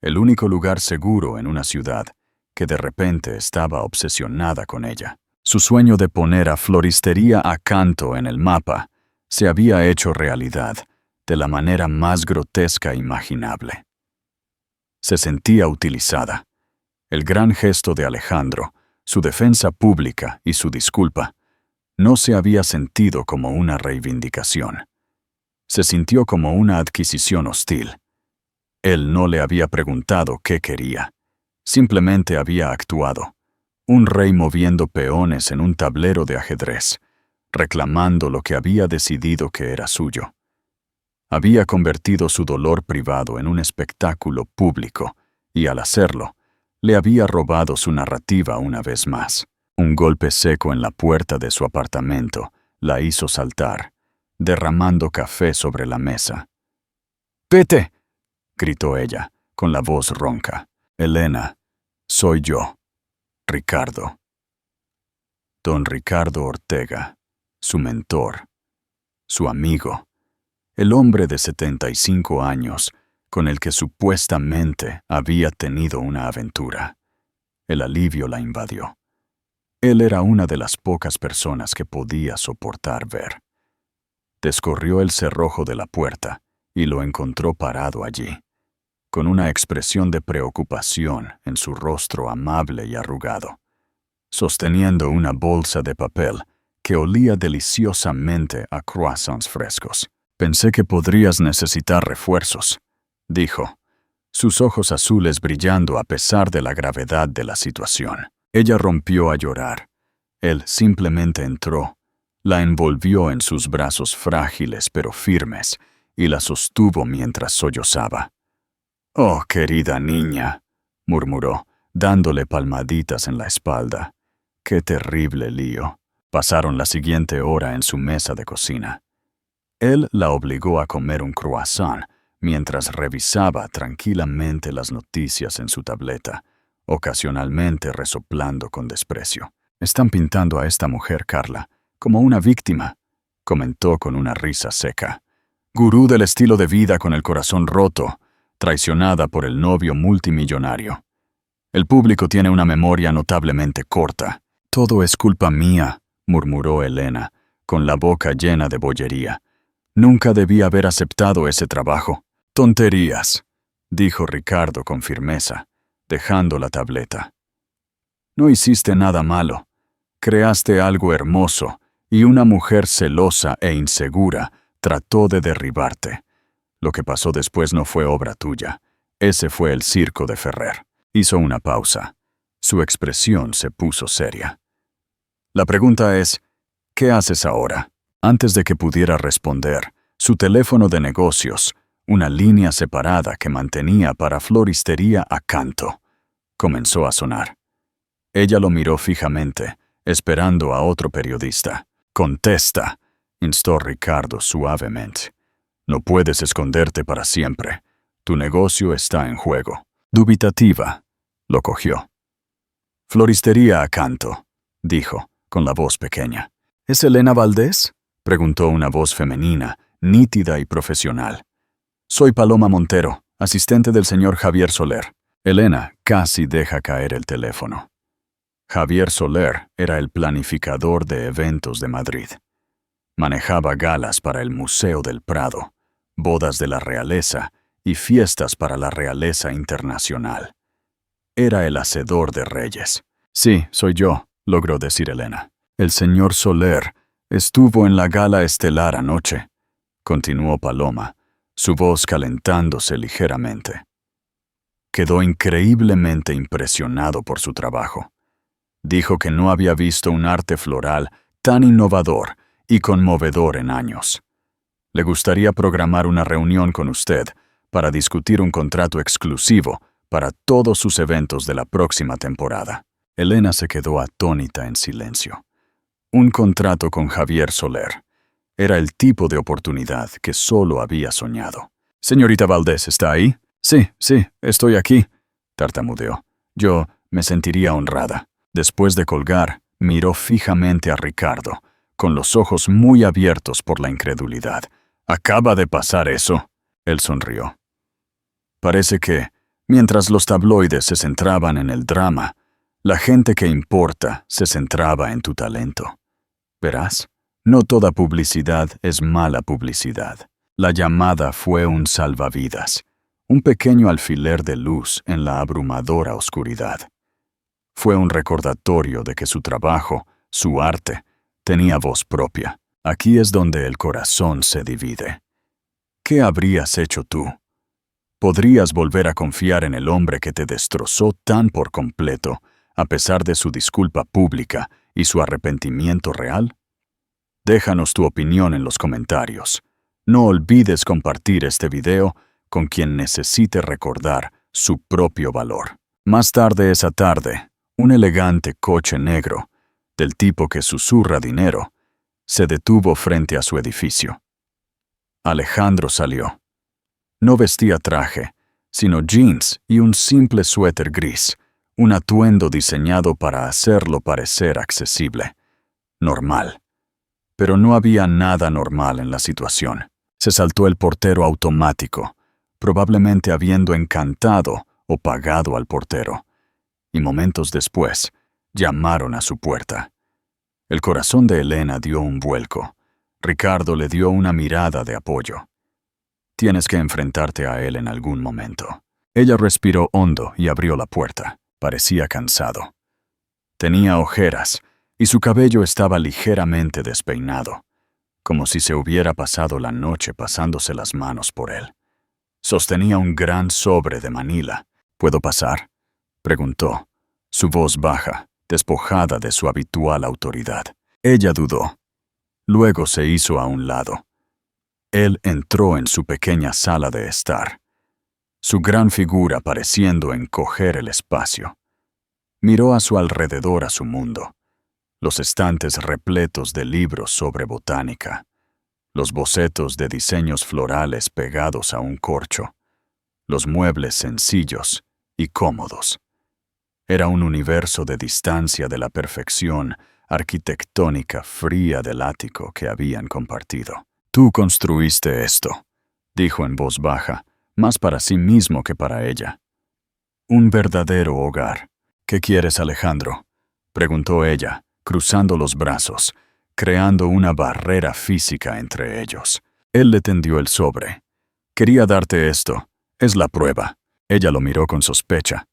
el único lugar seguro en una ciudad que de repente estaba obsesionada con ella. Su sueño de poner a Floristería Acanto en el mapa se había hecho realidad de la manera más grotesca imaginable. Se sentía utilizada. El gran gesto de Alejandro, su defensa pública y su disculpa, no se había sentido como una reivindicación. Se sintió como una adquisición hostil. Él no le había preguntado qué quería, Simplemente había actuado. Un rey moviendo peones en un tablero de ajedrez, reclamando lo que había decidido que era suyo. Había convertido su dolor privado en un espectáculo público, y al hacerlo, le había robado su narrativa una vez más. Un golpe seco en la puerta de su apartamento la hizo saltar, derramando café sobre la mesa. «¡Vete!», gritó ella, con la voz ronca. «Elena, soy yo, Ricardo». Don Ricardo Ortega, su mentor, su amigo, el hombre de 75 años con el que supuestamente había tenido una aventura. El alivio la invadió. Él era una de las pocas personas que podía soportar ver. Descorrió el cerrojo de la puerta y lo encontró parado allí, con una expresión de preocupación en su rostro amable y arrugado, sosteniendo una bolsa de papel que olía deliciosamente a croissants frescos. «Pensé que podrías necesitar refuerzos», dijo, sus ojos azules brillando a pesar de la gravedad de la situación. Ella rompió a llorar. Él simplemente entró, la envolvió en sus brazos frágiles pero firmes y la sostuvo mientras sollozaba. «Oh, querida niña», murmuró, dándole palmaditas en la espalda. «Qué terrible lío». Pasaron la siguiente hora en su mesa de cocina. Él la obligó a comer un croissant mientras revisaba tranquilamente las noticias en su tableta, ocasionalmente resoplando con desprecio. «Están pintando a esta mujer, Carla, como una víctima», comentó con una risa seca. «Gurú del estilo de vida con el corazón roto, traicionada por el novio multimillonario. El público tiene una memoria notablemente corta». «Todo es culpa mía», murmuró Elena, con la boca llena de bollería. «Nunca debí haber aceptado ese trabajo». «Tonterías», dijo Ricardo con firmeza, dejando la tableta. «No hiciste nada malo. Creaste algo hermoso y una mujer celosa e insegura trató de derribarte. Lo que pasó después no fue obra tuya. Ese fue el circo de Ferrer». Hizo una pausa. Su expresión se puso seria. «La pregunta es, ¿qué haces ahora?». Antes de que pudiera responder, su teléfono de negocios, una línea separada que mantenía para Floristería Acanto, comenzó a sonar. Ella lo miró fijamente, esperando a otro periodista. «Contesta», instó Ricardo suavemente. «No puedes esconderte para siempre. Tu negocio está en juego». Dubitativa, lo cogió. «Floristería Acanto», dijo, con la voz pequeña. «¿Es Elena Valdés?», preguntó una voz femenina, nítida y profesional. «Soy Paloma Montero, asistente del señor Javier Soler». Elena casi deja caer el teléfono. Javier Soler era el planificador de eventos de Madrid. Manejaba galas para el Museo del Prado, bodas de la realeza y fiestas para la realeza internacional. Era el hacedor de reyes. «Sí, soy yo», logró decir Elena. «El señor Soler estuvo en la gala estelar anoche», continuó Paloma, su voz calentándose ligeramente. Quedó increíblemente impresionado por su trabajo. Dijo que no había visto un arte floral tan innovador y conmovedor en años. Le gustaría programar una reunión con usted para discutir un contrato exclusivo para todos sus eventos de la próxima temporada. Elena se quedó atónita en silencio. Un contrato con Javier Soler. Era el tipo de oportunidad que solo había soñado. «Señorita Valdés, ¿está ahí?» Sí, estoy aquí», tartamudeó. «Yo me sentiría honrada». Después de colgar, miró fijamente a Ricardo, con los ojos muy abiertos por la incredulidad. «¿Acaba de pasar eso?». Él sonrió. «Parece que, mientras los tabloides se centraban en el drama, la gente que importa se centraba en tu talento. Verás, no toda publicidad es mala publicidad». La llamada fue un salvavidas, un pequeño alfiler de luz en la abrumadora oscuridad. Fue un recordatorio de que su trabajo, su arte, tenía voz propia. Aquí es donde el corazón se divide. ¿Qué habrías hecho tú? ¿Podrías volver a confiar en el hombre que te destrozó tan por completo, a pesar de su disculpa pública y su arrepentimiento real? Déjanos tu opinión en los comentarios. No olvides compartir este video con quien necesite recordar su propio valor. Más tarde esa tarde, un elegante coche negro, del tipo que susurra dinero, se detuvo frente a su edificio. Alejandro salió. No vestía traje, sino jeans y un simple suéter gris, un atuendo diseñado para hacerlo parecer accesible, normal. Pero no había nada normal en la situación. Se saltó el portero automático, probablemente habiendo encantado o pagado al portero, y momentos después llamaron a su puerta. El corazón de Elena dio un vuelco. Ricardo le dio una mirada de apoyo. Tienes que enfrentarte a él en algún momento. Ella respiró hondo y abrió la puerta. Parecía cansado. Tenía ojeras y su cabello estaba ligeramente despeinado, como si se hubiera pasado la noche pasándose las manos por él. Sostenía un gran sobre de Manila. ¿Puedo pasar?, preguntó, su voz baja, despojada de su habitual autoridad. Ella dudó. Luego se hizo a un lado. Él entró en su pequeña sala de estar, su gran figura pareciendo encoger el espacio. Miró a su alrededor a su mundo, los estantes repletos de libros sobre botánica, los bocetos de diseños florales pegados a un corcho, los muebles sencillos y cómodos. Era un universo de distancia de la perfección arquitectónica fría del ático que habían compartido. Tú construiste esto, dijo en voz baja, más para sí mismo que para ella. Un verdadero hogar. ¿Qué quieres, Alejandro?, preguntó ella, cruzando los brazos, creando una barrera física entre ellos. Él le tendió el sobre. Quería darte esto. Es la prueba. Ella lo miró con sospecha.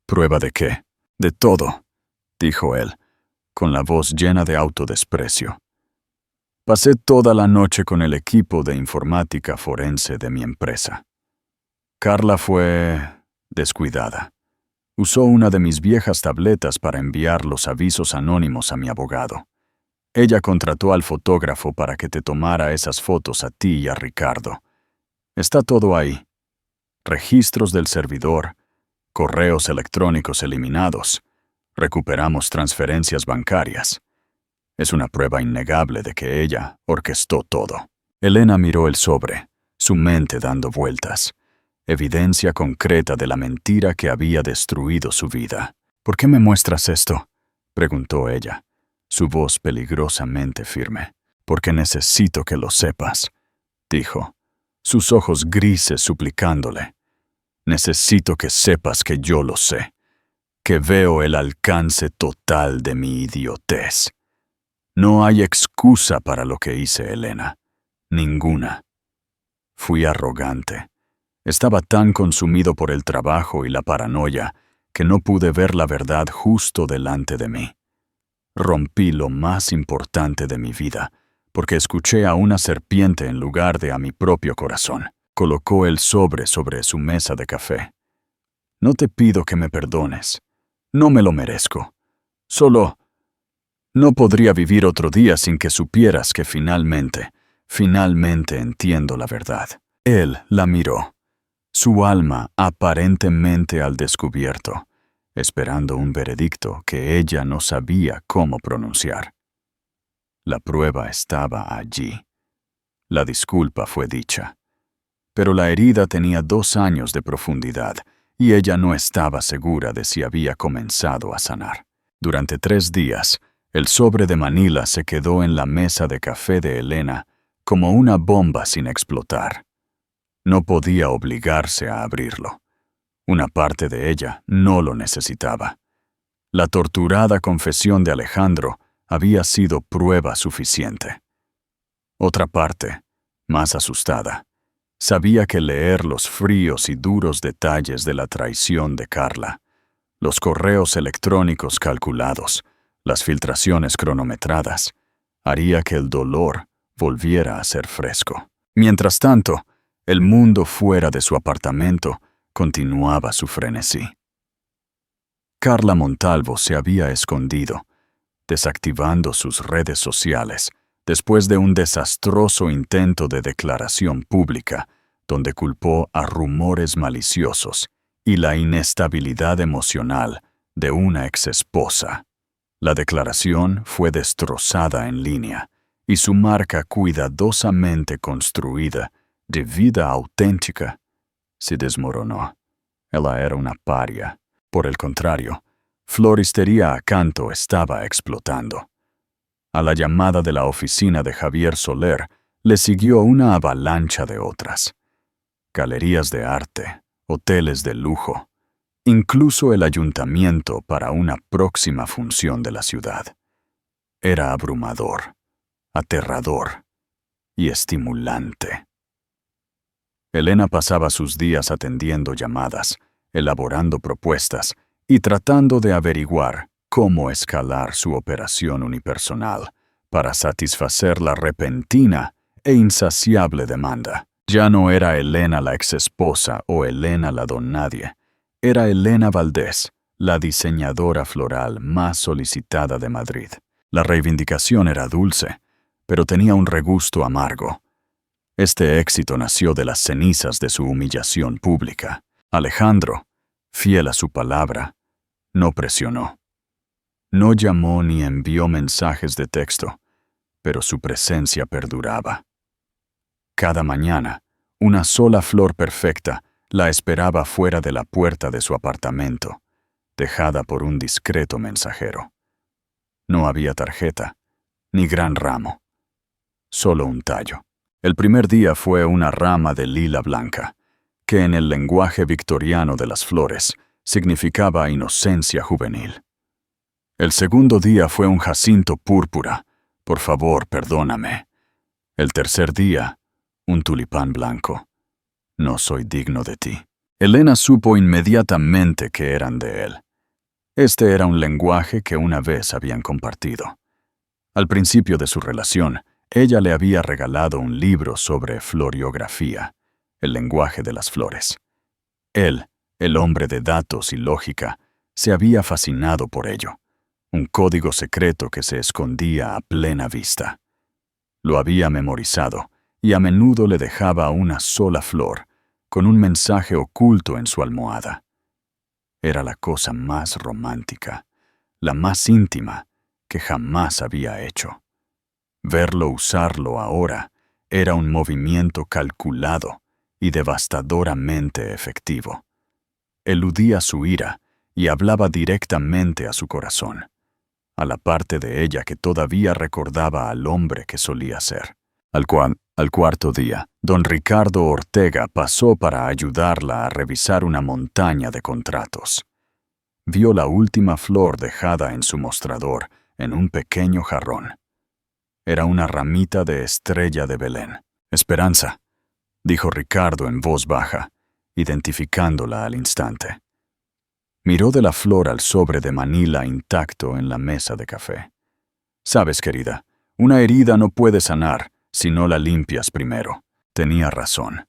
¿Prueba de qué? De todo, dijo él, con la voz llena de autodesprecio. Pasé toda la noche con el equipo de informática forense de mi empresa. Carla fue descuidada. Usó una de mis viejas tabletas para enviar los avisos anónimos a mi abogado. Ella contrató al fotógrafo para que te tomara esas fotos a ti y a Ricardo. Está todo ahí. Registros del servidor, correos electrónicos eliminados. Recuperamos transferencias bancarias. Es una prueba innegable de que ella orquestó todo. Elena miró el sobre, su mente dando vueltas. Evidencia concreta de la mentira que había destruido su vida. ¿Por qué me muestras esto?, preguntó ella, su voz peligrosamente firme. Porque necesito que lo sepas, dijo, sus ojos grises suplicándole. Necesito que sepas que yo lo sé, que veo el alcance total de mi idiotez. No hay excusa para lo que hice, Elena. Ninguna. Fui arrogante. Estaba tan consumido por el trabajo y la paranoia que no pude ver la verdad justo delante de mí. Rompí lo más importante de mi vida, porque escuché a una serpiente en lugar de a mi propio corazón. Colocó el sobre su mesa de café. No te pido que me perdones. No me lo merezco. Solo no podría vivir otro día sin que supieras que finalmente entiendo la verdad. Él la miró, su alma aparentemente al descubierto, esperando un veredicto que ella no sabía cómo pronunciar. La prueba estaba allí. La disculpa fue dicha. Pero la herida tenía 2 años de profundidad y ella no estaba segura de si había comenzado a sanar. Durante 3 días, el sobre de Manila se quedó en la mesa de café de Elena como una bomba sin explotar. No podía obligarse a abrirlo. Una parte de ella no lo necesitaba. La torturada confesión de Alejandro había sido prueba suficiente. Otra parte, más asustada, sabía que leer los fríos y duros detalles de la traición de Carla, los correos electrónicos calculados, las filtraciones cronometradas, haría que el dolor volviera a ser fresco. Mientras tanto, El mundo fuera de su apartamento continuaba su frenesí. Carla Montalvo se había escondido, desactivando sus redes sociales, después de un desastroso intento de declaración pública, donde culpó a rumores maliciosos y la inestabilidad emocional de una exesposa. La declaración fue destrozada en línea y su marca cuidadosamente construida de vida auténtica se desmoronó. Ella era una paria. Por el contrario, Floristería Acanto estaba explotando. A la llamada de la oficina de Javier Soler le siguió una avalancha de otras. Galerías de arte, hoteles de lujo, incluso el ayuntamiento para una próxima función de la ciudad. Era abrumador, aterrador y estimulante. Elena pasaba sus días atendiendo llamadas, elaborando propuestas y tratando de averiguar cómo escalar su operación unipersonal para satisfacer la repentina e insaciable demanda. Ya no era Elena la exesposa o Elena la don nadie. Era Elena Valdés, la diseñadora floral más solicitada de Madrid. La reivindicación era dulce, pero tenía un regusto amargo. Este éxito nació de las cenizas de su humillación pública. Alejandro, fiel a su palabra, no presionó. No llamó ni envió mensajes de texto, pero su presencia perduraba. Cada mañana, una sola flor perfecta la esperaba fuera de la puerta de su apartamento, dejada por un discreto mensajero. No había tarjeta, ni gran ramo, solo un tallo. El primer día fue una rama de lila blanca, que en el lenguaje victoriano de las flores significaba inocencia juvenil. El segundo día fue un jacinto púrpura, por favor, perdóname. El tercer día, un tulipán blanco, no soy digno de ti. Elena supo inmediatamente que eran de él. Este era un lenguaje que una vez habían compartido. Al principio de su relación, ella le había regalado un libro sobre floriografía, el lenguaje de las flores. Él, el hombre de datos y lógica, se había fascinado por ello, un código secreto que se escondía a plena vista. Lo había memorizado y a menudo le dejaba una sola flor, con un mensaje oculto en su almohada. Era la cosa más romántica, la más íntima que jamás había hecho. Verlo usarlo ahora era un movimiento calculado y devastadoramente efectivo. Eludía su ira y hablaba directamente a su corazón, a la parte de ella que todavía recordaba al hombre que solía ser. Al cuarto día, don Ricardo Ortega pasó para ayudarla a revisar una montaña de contratos. Vio la última flor dejada en su mostrador en un pequeño jarrón. Era una ramita de estrella de Belén. «Esperanza», dijo Ricardo en voz baja, identificándola al instante. Miró de la flor al sobre de Manila intacto en la mesa de café. «Sabes, querida, una herida no puede sanar si no la limpias primero». Tenía razón.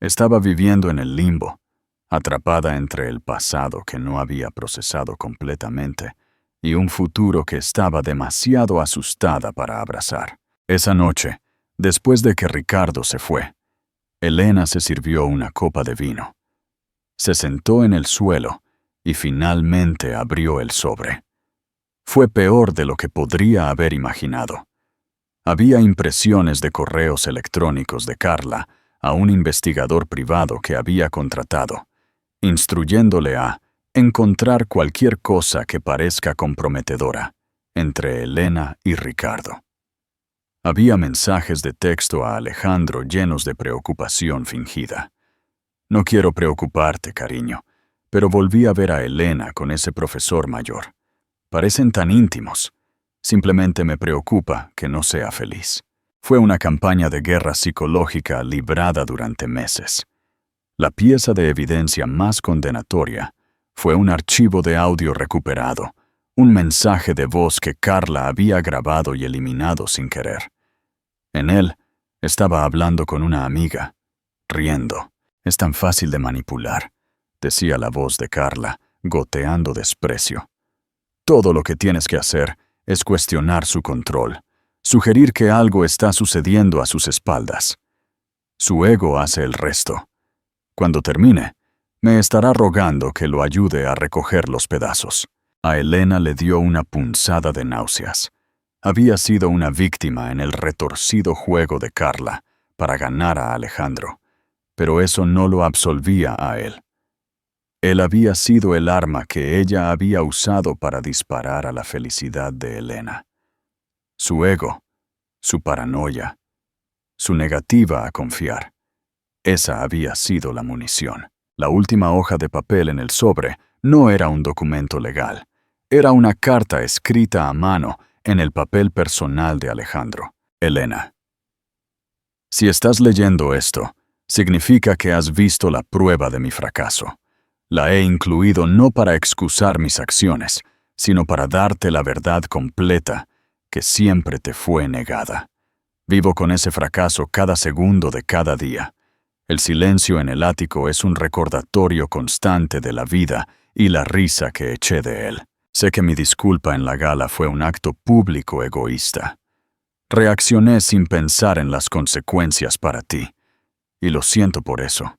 Estaba viviendo en el limbo, atrapada entre el pasado que no había procesado completamente y un futuro que estaba demasiado asustada para abrazar. Esa noche, después de que Ricardo se fue, Elena se sirvió una copa de vino. Se sentó en el suelo y finalmente abrió el sobre. Fue peor de lo que podría haber imaginado. Había impresiones de correos electrónicos de Carla a un investigador privado que había contratado, instruyéndole a encontrar cualquier cosa que parezca comprometedora entre Elena y Ricardo. Había mensajes de texto a Alejandro llenos de preocupación fingida. «No quiero preocuparte, cariño, pero volví a ver a Elena con ese profesor mayor. Parecen tan íntimos. Simplemente me preocupa que no sea feliz». Fue una campaña de guerra psicológica librada durante meses. La pieza de evidencia más condenatoria fue un archivo de audio recuperado, un mensaje de voz que Carla había grabado y eliminado sin querer. En él, estaba hablando con una amiga, riendo. «Es tan fácil de manipular», decía la voz de Carla, goteando desprecio. «Todo lo que tienes que hacer es cuestionar su control, sugerir que algo está sucediendo a sus espaldas. Su ego hace el resto. Cuando termine, me estará rogando que lo ayude a recoger los pedazos». A Elena le dio una punzada de náuseas. Había sido una víctima en el retorcido juego de Carla para ganar a Alejandro, pero eso no lo absolvía a él. Él había sido el arma que ella había usado para disparar a la felicidad de Elena. Su ego, su paranoia, su negativa a confiar. Esa había sido la munición. La última hoja de papel en el sobre no era un documento legal. Era una carta escrita a mano en el papel personal de Alejandro. Elena. Si estás leyendo esto, significa que has visto la prueba de mi fracaso. La he incluido no para excusar mis acciones, sino para darte la verdad completa que siempre te fue negada. Vivo con ese fracaso cada segundo de cada día. El silencio en el ático es un recordatorio constante de la vida y la risa que eché de él. Sé que mi disculpa en la gala fue un acto público egoísta. Reaccioné sin pensar en las consecuencias para ti, y lo siento por eso.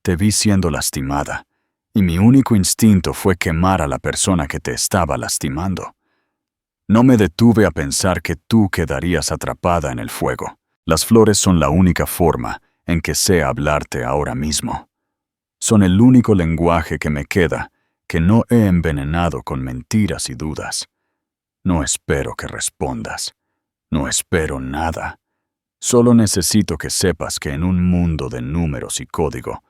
Te vi siendo lastimada, y mi único instinto fue quemar a la persona que te estaba lastimando. No me detuve a pensar que tú quedarías atrapada en el fuego. Las flores son la única forma en que sé hablarte ahora mismo. Son el único lenguaje que me queda, que no he envenenado con mentiras y dudas. No espero que respondas. No espero nada. Solo necesito que sepas que en un mundo de números y código,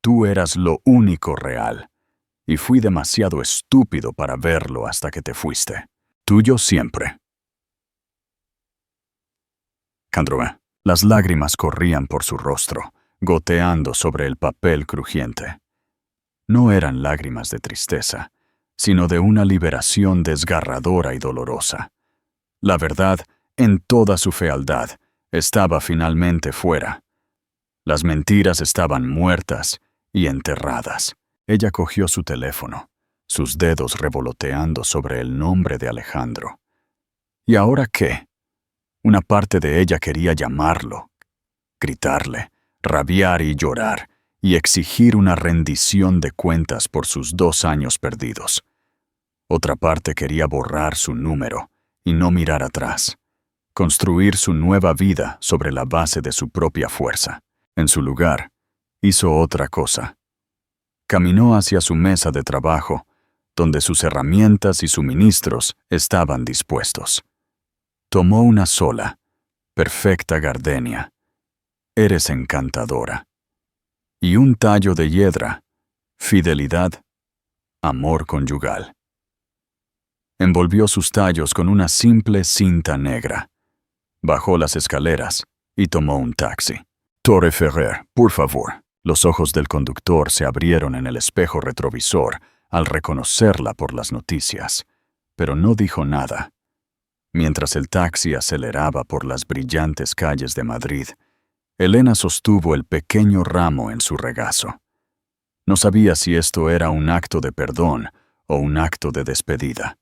tú eras lo único real, y fui demasiado estúpido para verlo hasta que te fuiste. Tuyo siempre. Alejandro. Las lágrimas corrían por su rostro, goteando sobre el papel crujiente. No eran lágrimas de tristeza, sino de una liberación desgarradora y dolorosa. La verdad, en toda su fealdad, estaba finalmente fuera. Las mentiras estaban muertas y enterradas. Ella cogió su teléfono, sus dedos revoloteando sobre el nombre de Alejandro. ¿Y ahora qué? Una parte de ella quería llamarlo, gritarle, rabiar y llorar, y exigir una rendición de cuentas por sus 2 años perdidos. Otra parte quería borrar su número y no mirar atrás, construir su nueva vida sobre la base de su propia fuerza. En su lugar, hizo otra cosa. Caminó hacia su mesa de trabajo, donde sus herramientas y suministros estaban dispuestos. Tomó una sola, perfecta gardenia. Eres encantadora. Y un tallo de hiedra, fidelidad, amor conyugal. Envolvió sus tallos con una simple cinta negra. Bajó las escaleras y tomó un taxi. Torre Ferrer, por favor. Los ojos del conductor se abrieron en el espejo retrovisor al reconocerla por las noticias, pero no dijo nada. Mientras el taxi aceleraba por las brillantes calles de Madrid, Elena sostuvo el pequeño ramo en su regazo. No sabía si esto era un acto de perdón o un acto de despedida.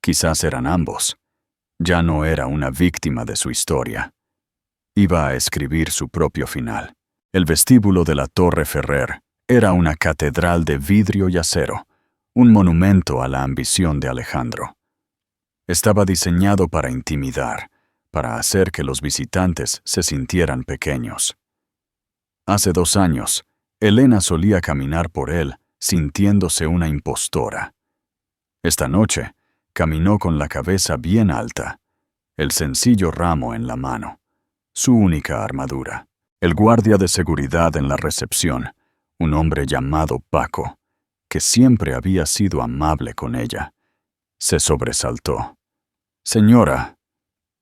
Quizás eran ambos. Ya no era una víctima de su historia. Iba a escribir su propio final. El vestíbulo de la Torre Ferrer era una catedral de vidrio y acero, un monumento a la ambición de Alejandro. Estaba diseñado para intimidar, para hacer que los visitantes se sintieran pequeños. Hace 2 años, Elena solía caminar por él sintiéndose una impostora. Esta noche, caminó con la cabeza bien alta, el sencillo ramo en la mano, su única armadura. El guardia de seguridad en la recepción, un hombre llamado Paco, que siempre había sido amable con ella, se sobresaltó.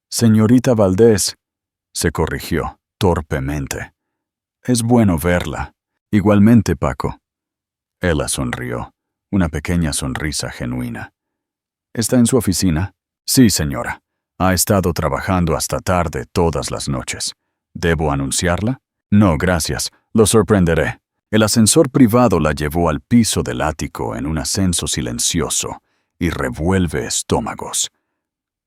Señorita Valdés, se corrigió torpemente. Es bueno verla. Igualmente, Paco. Ella sonrió, una pequeña sonrisa genuina. ¿Está en su oficina? Sí, señora. Ha estado trabajando hasta tarde todas las noches. ¿Debo anunciarla? No, gracias. Lo sorprenderé. El ascensor privado la llevó al piso del ático en un ascenso silencioso y revuelve estómagos.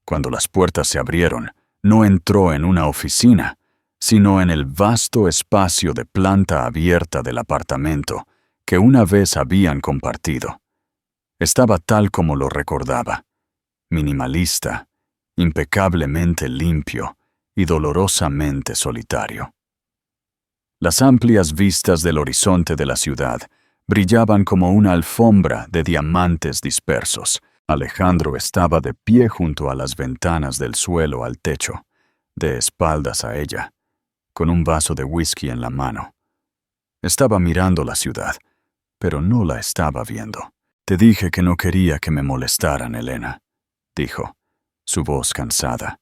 Cuando las puertas se abrieron, no entró en una oficina, sino en el vasto espacio de planta abierta del apartamento que una vez habían compartido. Estaba tal como lo recordaba, minimalista, impecablemente limpio y dolorosamente solitario. Las amplias vistas del horizonte de la ciudad brillaban como una alfombra de diamantes dispersos. Alejandro estaba de pie junto a las ventanas del suelo al techo, de espaldas a ella, con un vaso de whisky en la mano. Estaba mirando la ciudad, pero no la estaba viendo. «Te dije que no quería que me molestaran, Elena», dijo, su voz cansada,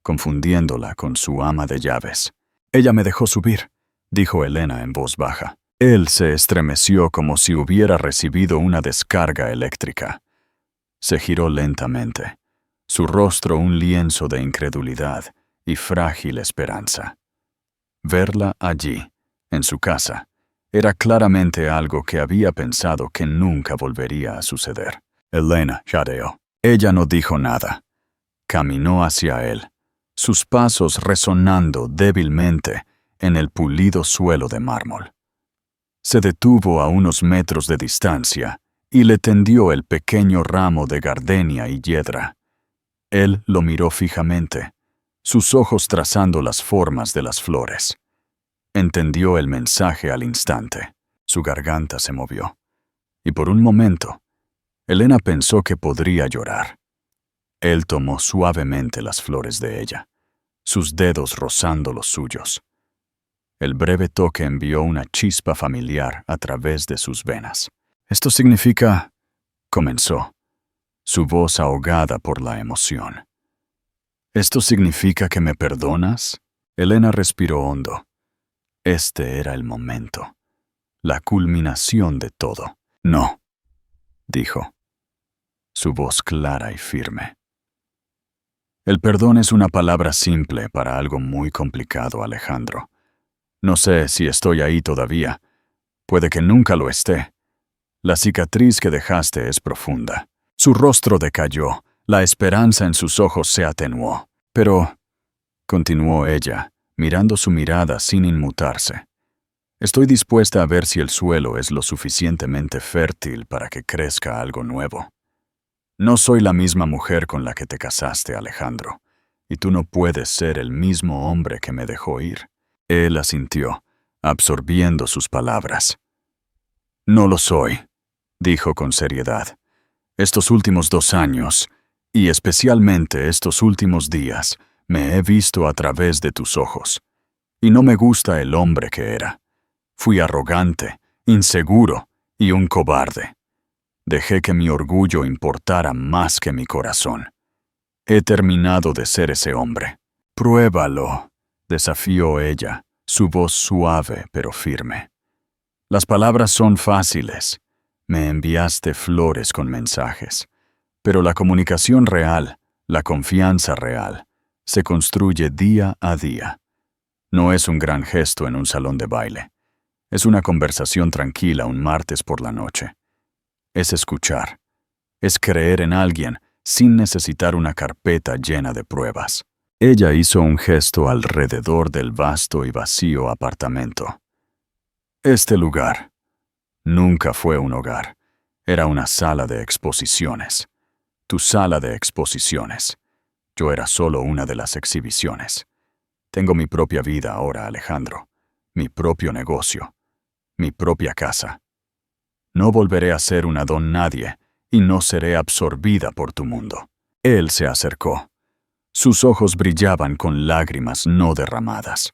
confundiéndola con su ama de llaves. «Ella me dejó subir», dijo Elena en voz baja. Él se estremeció como si hubiera recibido una descarga eléctrica. Se giró lentamente, su rostro un lienzo de incredulidad y frágil esperanza. Verla allí, en su casa, era claramente algo que había pensado que nunca volvería a suceder. Elena jadeó. Ella no dijo nada. Caminó hacia él, sus pasos resonando débilmente en el pulido suelo de mármol. Se detuvo a unos metros de distancia y le tendió el pequeño ramo de gardenia y hiedra. Él lo miró fijamente, sus ojos trazando las formas de las flores. Entendió el mensaje al instante. Su garganta se movió. Y por un momento, Elena pensó que podría llorar. Él tomó suavemente las flores de ella, sus dedos rozando los suyos. El breve toque envió una chispa familiar a través de sus venas. «Esto significa…», comenzó, su voz ahogada por la emoción. «¿Esto significa que me perdonas?» Elena respiró hondo. Este era el momento, la culminación de todo. «No», dijo, su voz clara y firme. «El perdón es una palabra simple para algo muy complicado, Alejandro. No sé si estoy ahí todavía. Puede que nunca lo esté. La cicatriz que dejaste es profunda». Su rostro decayó, la esperanza en sus ojos se atenuó. «Pero», continuó ella, mirando su mirada sin inmutarse, «estoy dispuesta a ver si el suelo es lo suficientemente fértil para que crezca algo nuevo. No soy la misma mujer con la que te casaste, Alejandro, y tú no puedes ser el mismo hombre que me dejó ir». Él asintió, absorbiendo sus palabras. «No lo soy», dijo con seriedad. «Estos últimos 2 años, y especialmente estos últimos días, me he visto a través de tus ojos. Y no me gusta el hombre que era. Fui arrogante, inseguro y un cobarde. Dejé que mi orgullo importara más que mi corazón. He terminado de ser ese hombre». «Pruébalo», desafió ella, su voz suave pero firme. «Las palabras son fáciles. Me enviaste flores con mensajes. Pero la comunicación real, la confianza real, se construye día a día. No es un gran gesto en un salón de baile. Es una conversación tranquila un martes por la noche. Es escuchar. Es creer en alguien sin necesitar una carpeta llena de pruebas». Ella hizo un gesto alrededor del vasto y vacío apartamento. «Este lugar nunca fue un hogar. Era una sala de exposiciones. Tu sala de exposiciones. Yo era solo una de las exhibiciones. Tengo mi propia vida ahora, Alejandro. Mi propio negocio. Mi propia casa. No volveré a ser una don nadie y no seré absorbida por tu mundo». Él se acercó. Sus ojos brillaban con lágrimas no derramadas.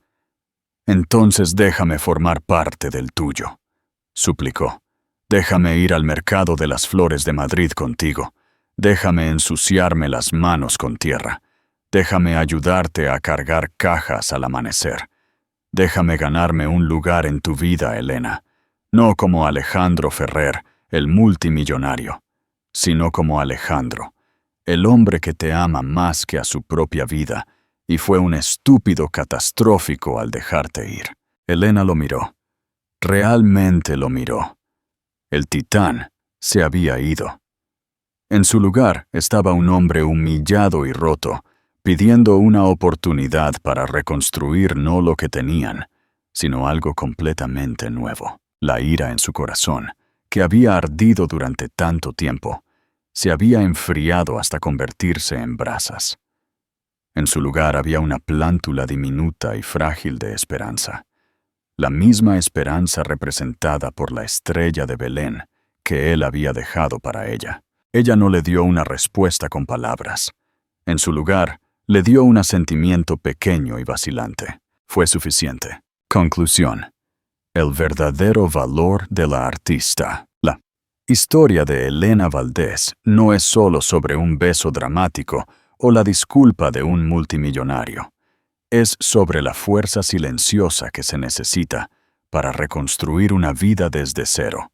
«Entonces déjame formar parte del tuyo», suplicó. «Déjame ir al mercado de las flores de Madrid contigo. Déjame ensuciarme las manos con tierra. Déjame ayudarte a cargar cajas al amanecer. Déjame ganarme un lugar en tu vida, Elena. No como Alejandro Ferrer, el multimillonario, sino como Alejandro, el hombre que te ama más que a su propia vida, y fue un estúpido catastrófico al dejarte ir». Elena lo miró. Realmente lo miró. El titán se había ido. En su lugar estaba un hombre humillado y roto, pidiendo una oportunidad para reconstruir no lo que tenían, sino algo completamente nuevo. La ira en su corazón, que había ardido durante tanto tiempo, se había enfriado hasta convertirse en brasas. En su lugar había una plántula diminuta y frágil de esperanza. La misma esperanza representada por la estrella de Belén que él había dejado para ella. Ella no le dio una respuesta con palabras. En su lugar, le dio un asentimiento pequeño y vacilante. Fue suficiente. Conclusión. El verdadero valor de la artista. La historia de Elena Valdés no es solo sobre un beso dramático o la disculpa de un multimillonario. Es sobre la fuerza silenciosa que se necesita para reconstruir una vida desde cero,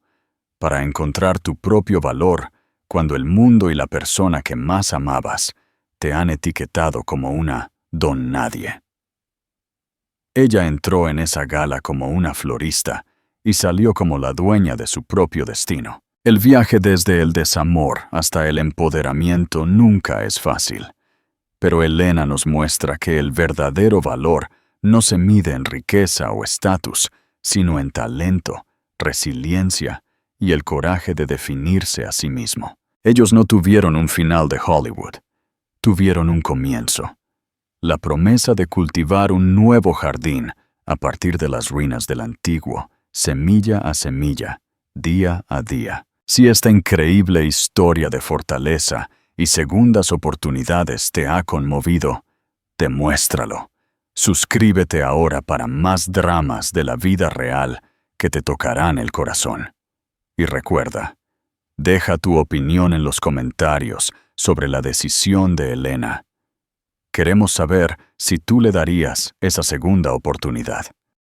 para encontrar tu propio valor cuando el mundo y la persona que más amabas te han etiquetado como una don nadie. Ella entró en esa gala como una florista y salió como la dueña de su propio destino. El viaje desde el desamor hasta el empoderamiento nunca es fácil. Pero Elena nos muestra que el verdadero valor no se mide en riqueza o estatus, sino en talento, resiliencia y el coraje de definirse a sí mismo. Ellos no tuvieron un final de Hollywood, tuvieron un comienzo. La promesa de cultivar un nuevo jardín a partir de las ruinas del antiguo, semilla a semilla, día a día. Si esta increíble historia de fortaleza y segundas oportunidades te ha conmovido, demuéstralo. Suscríbete ahora para más dramas de la vida real que te tocarán el corazón. Y recuerda, deja tu opinión en los comentarios sobre la decisión de Elena. Queremos saber si tú le darías esa segunda oportunidad.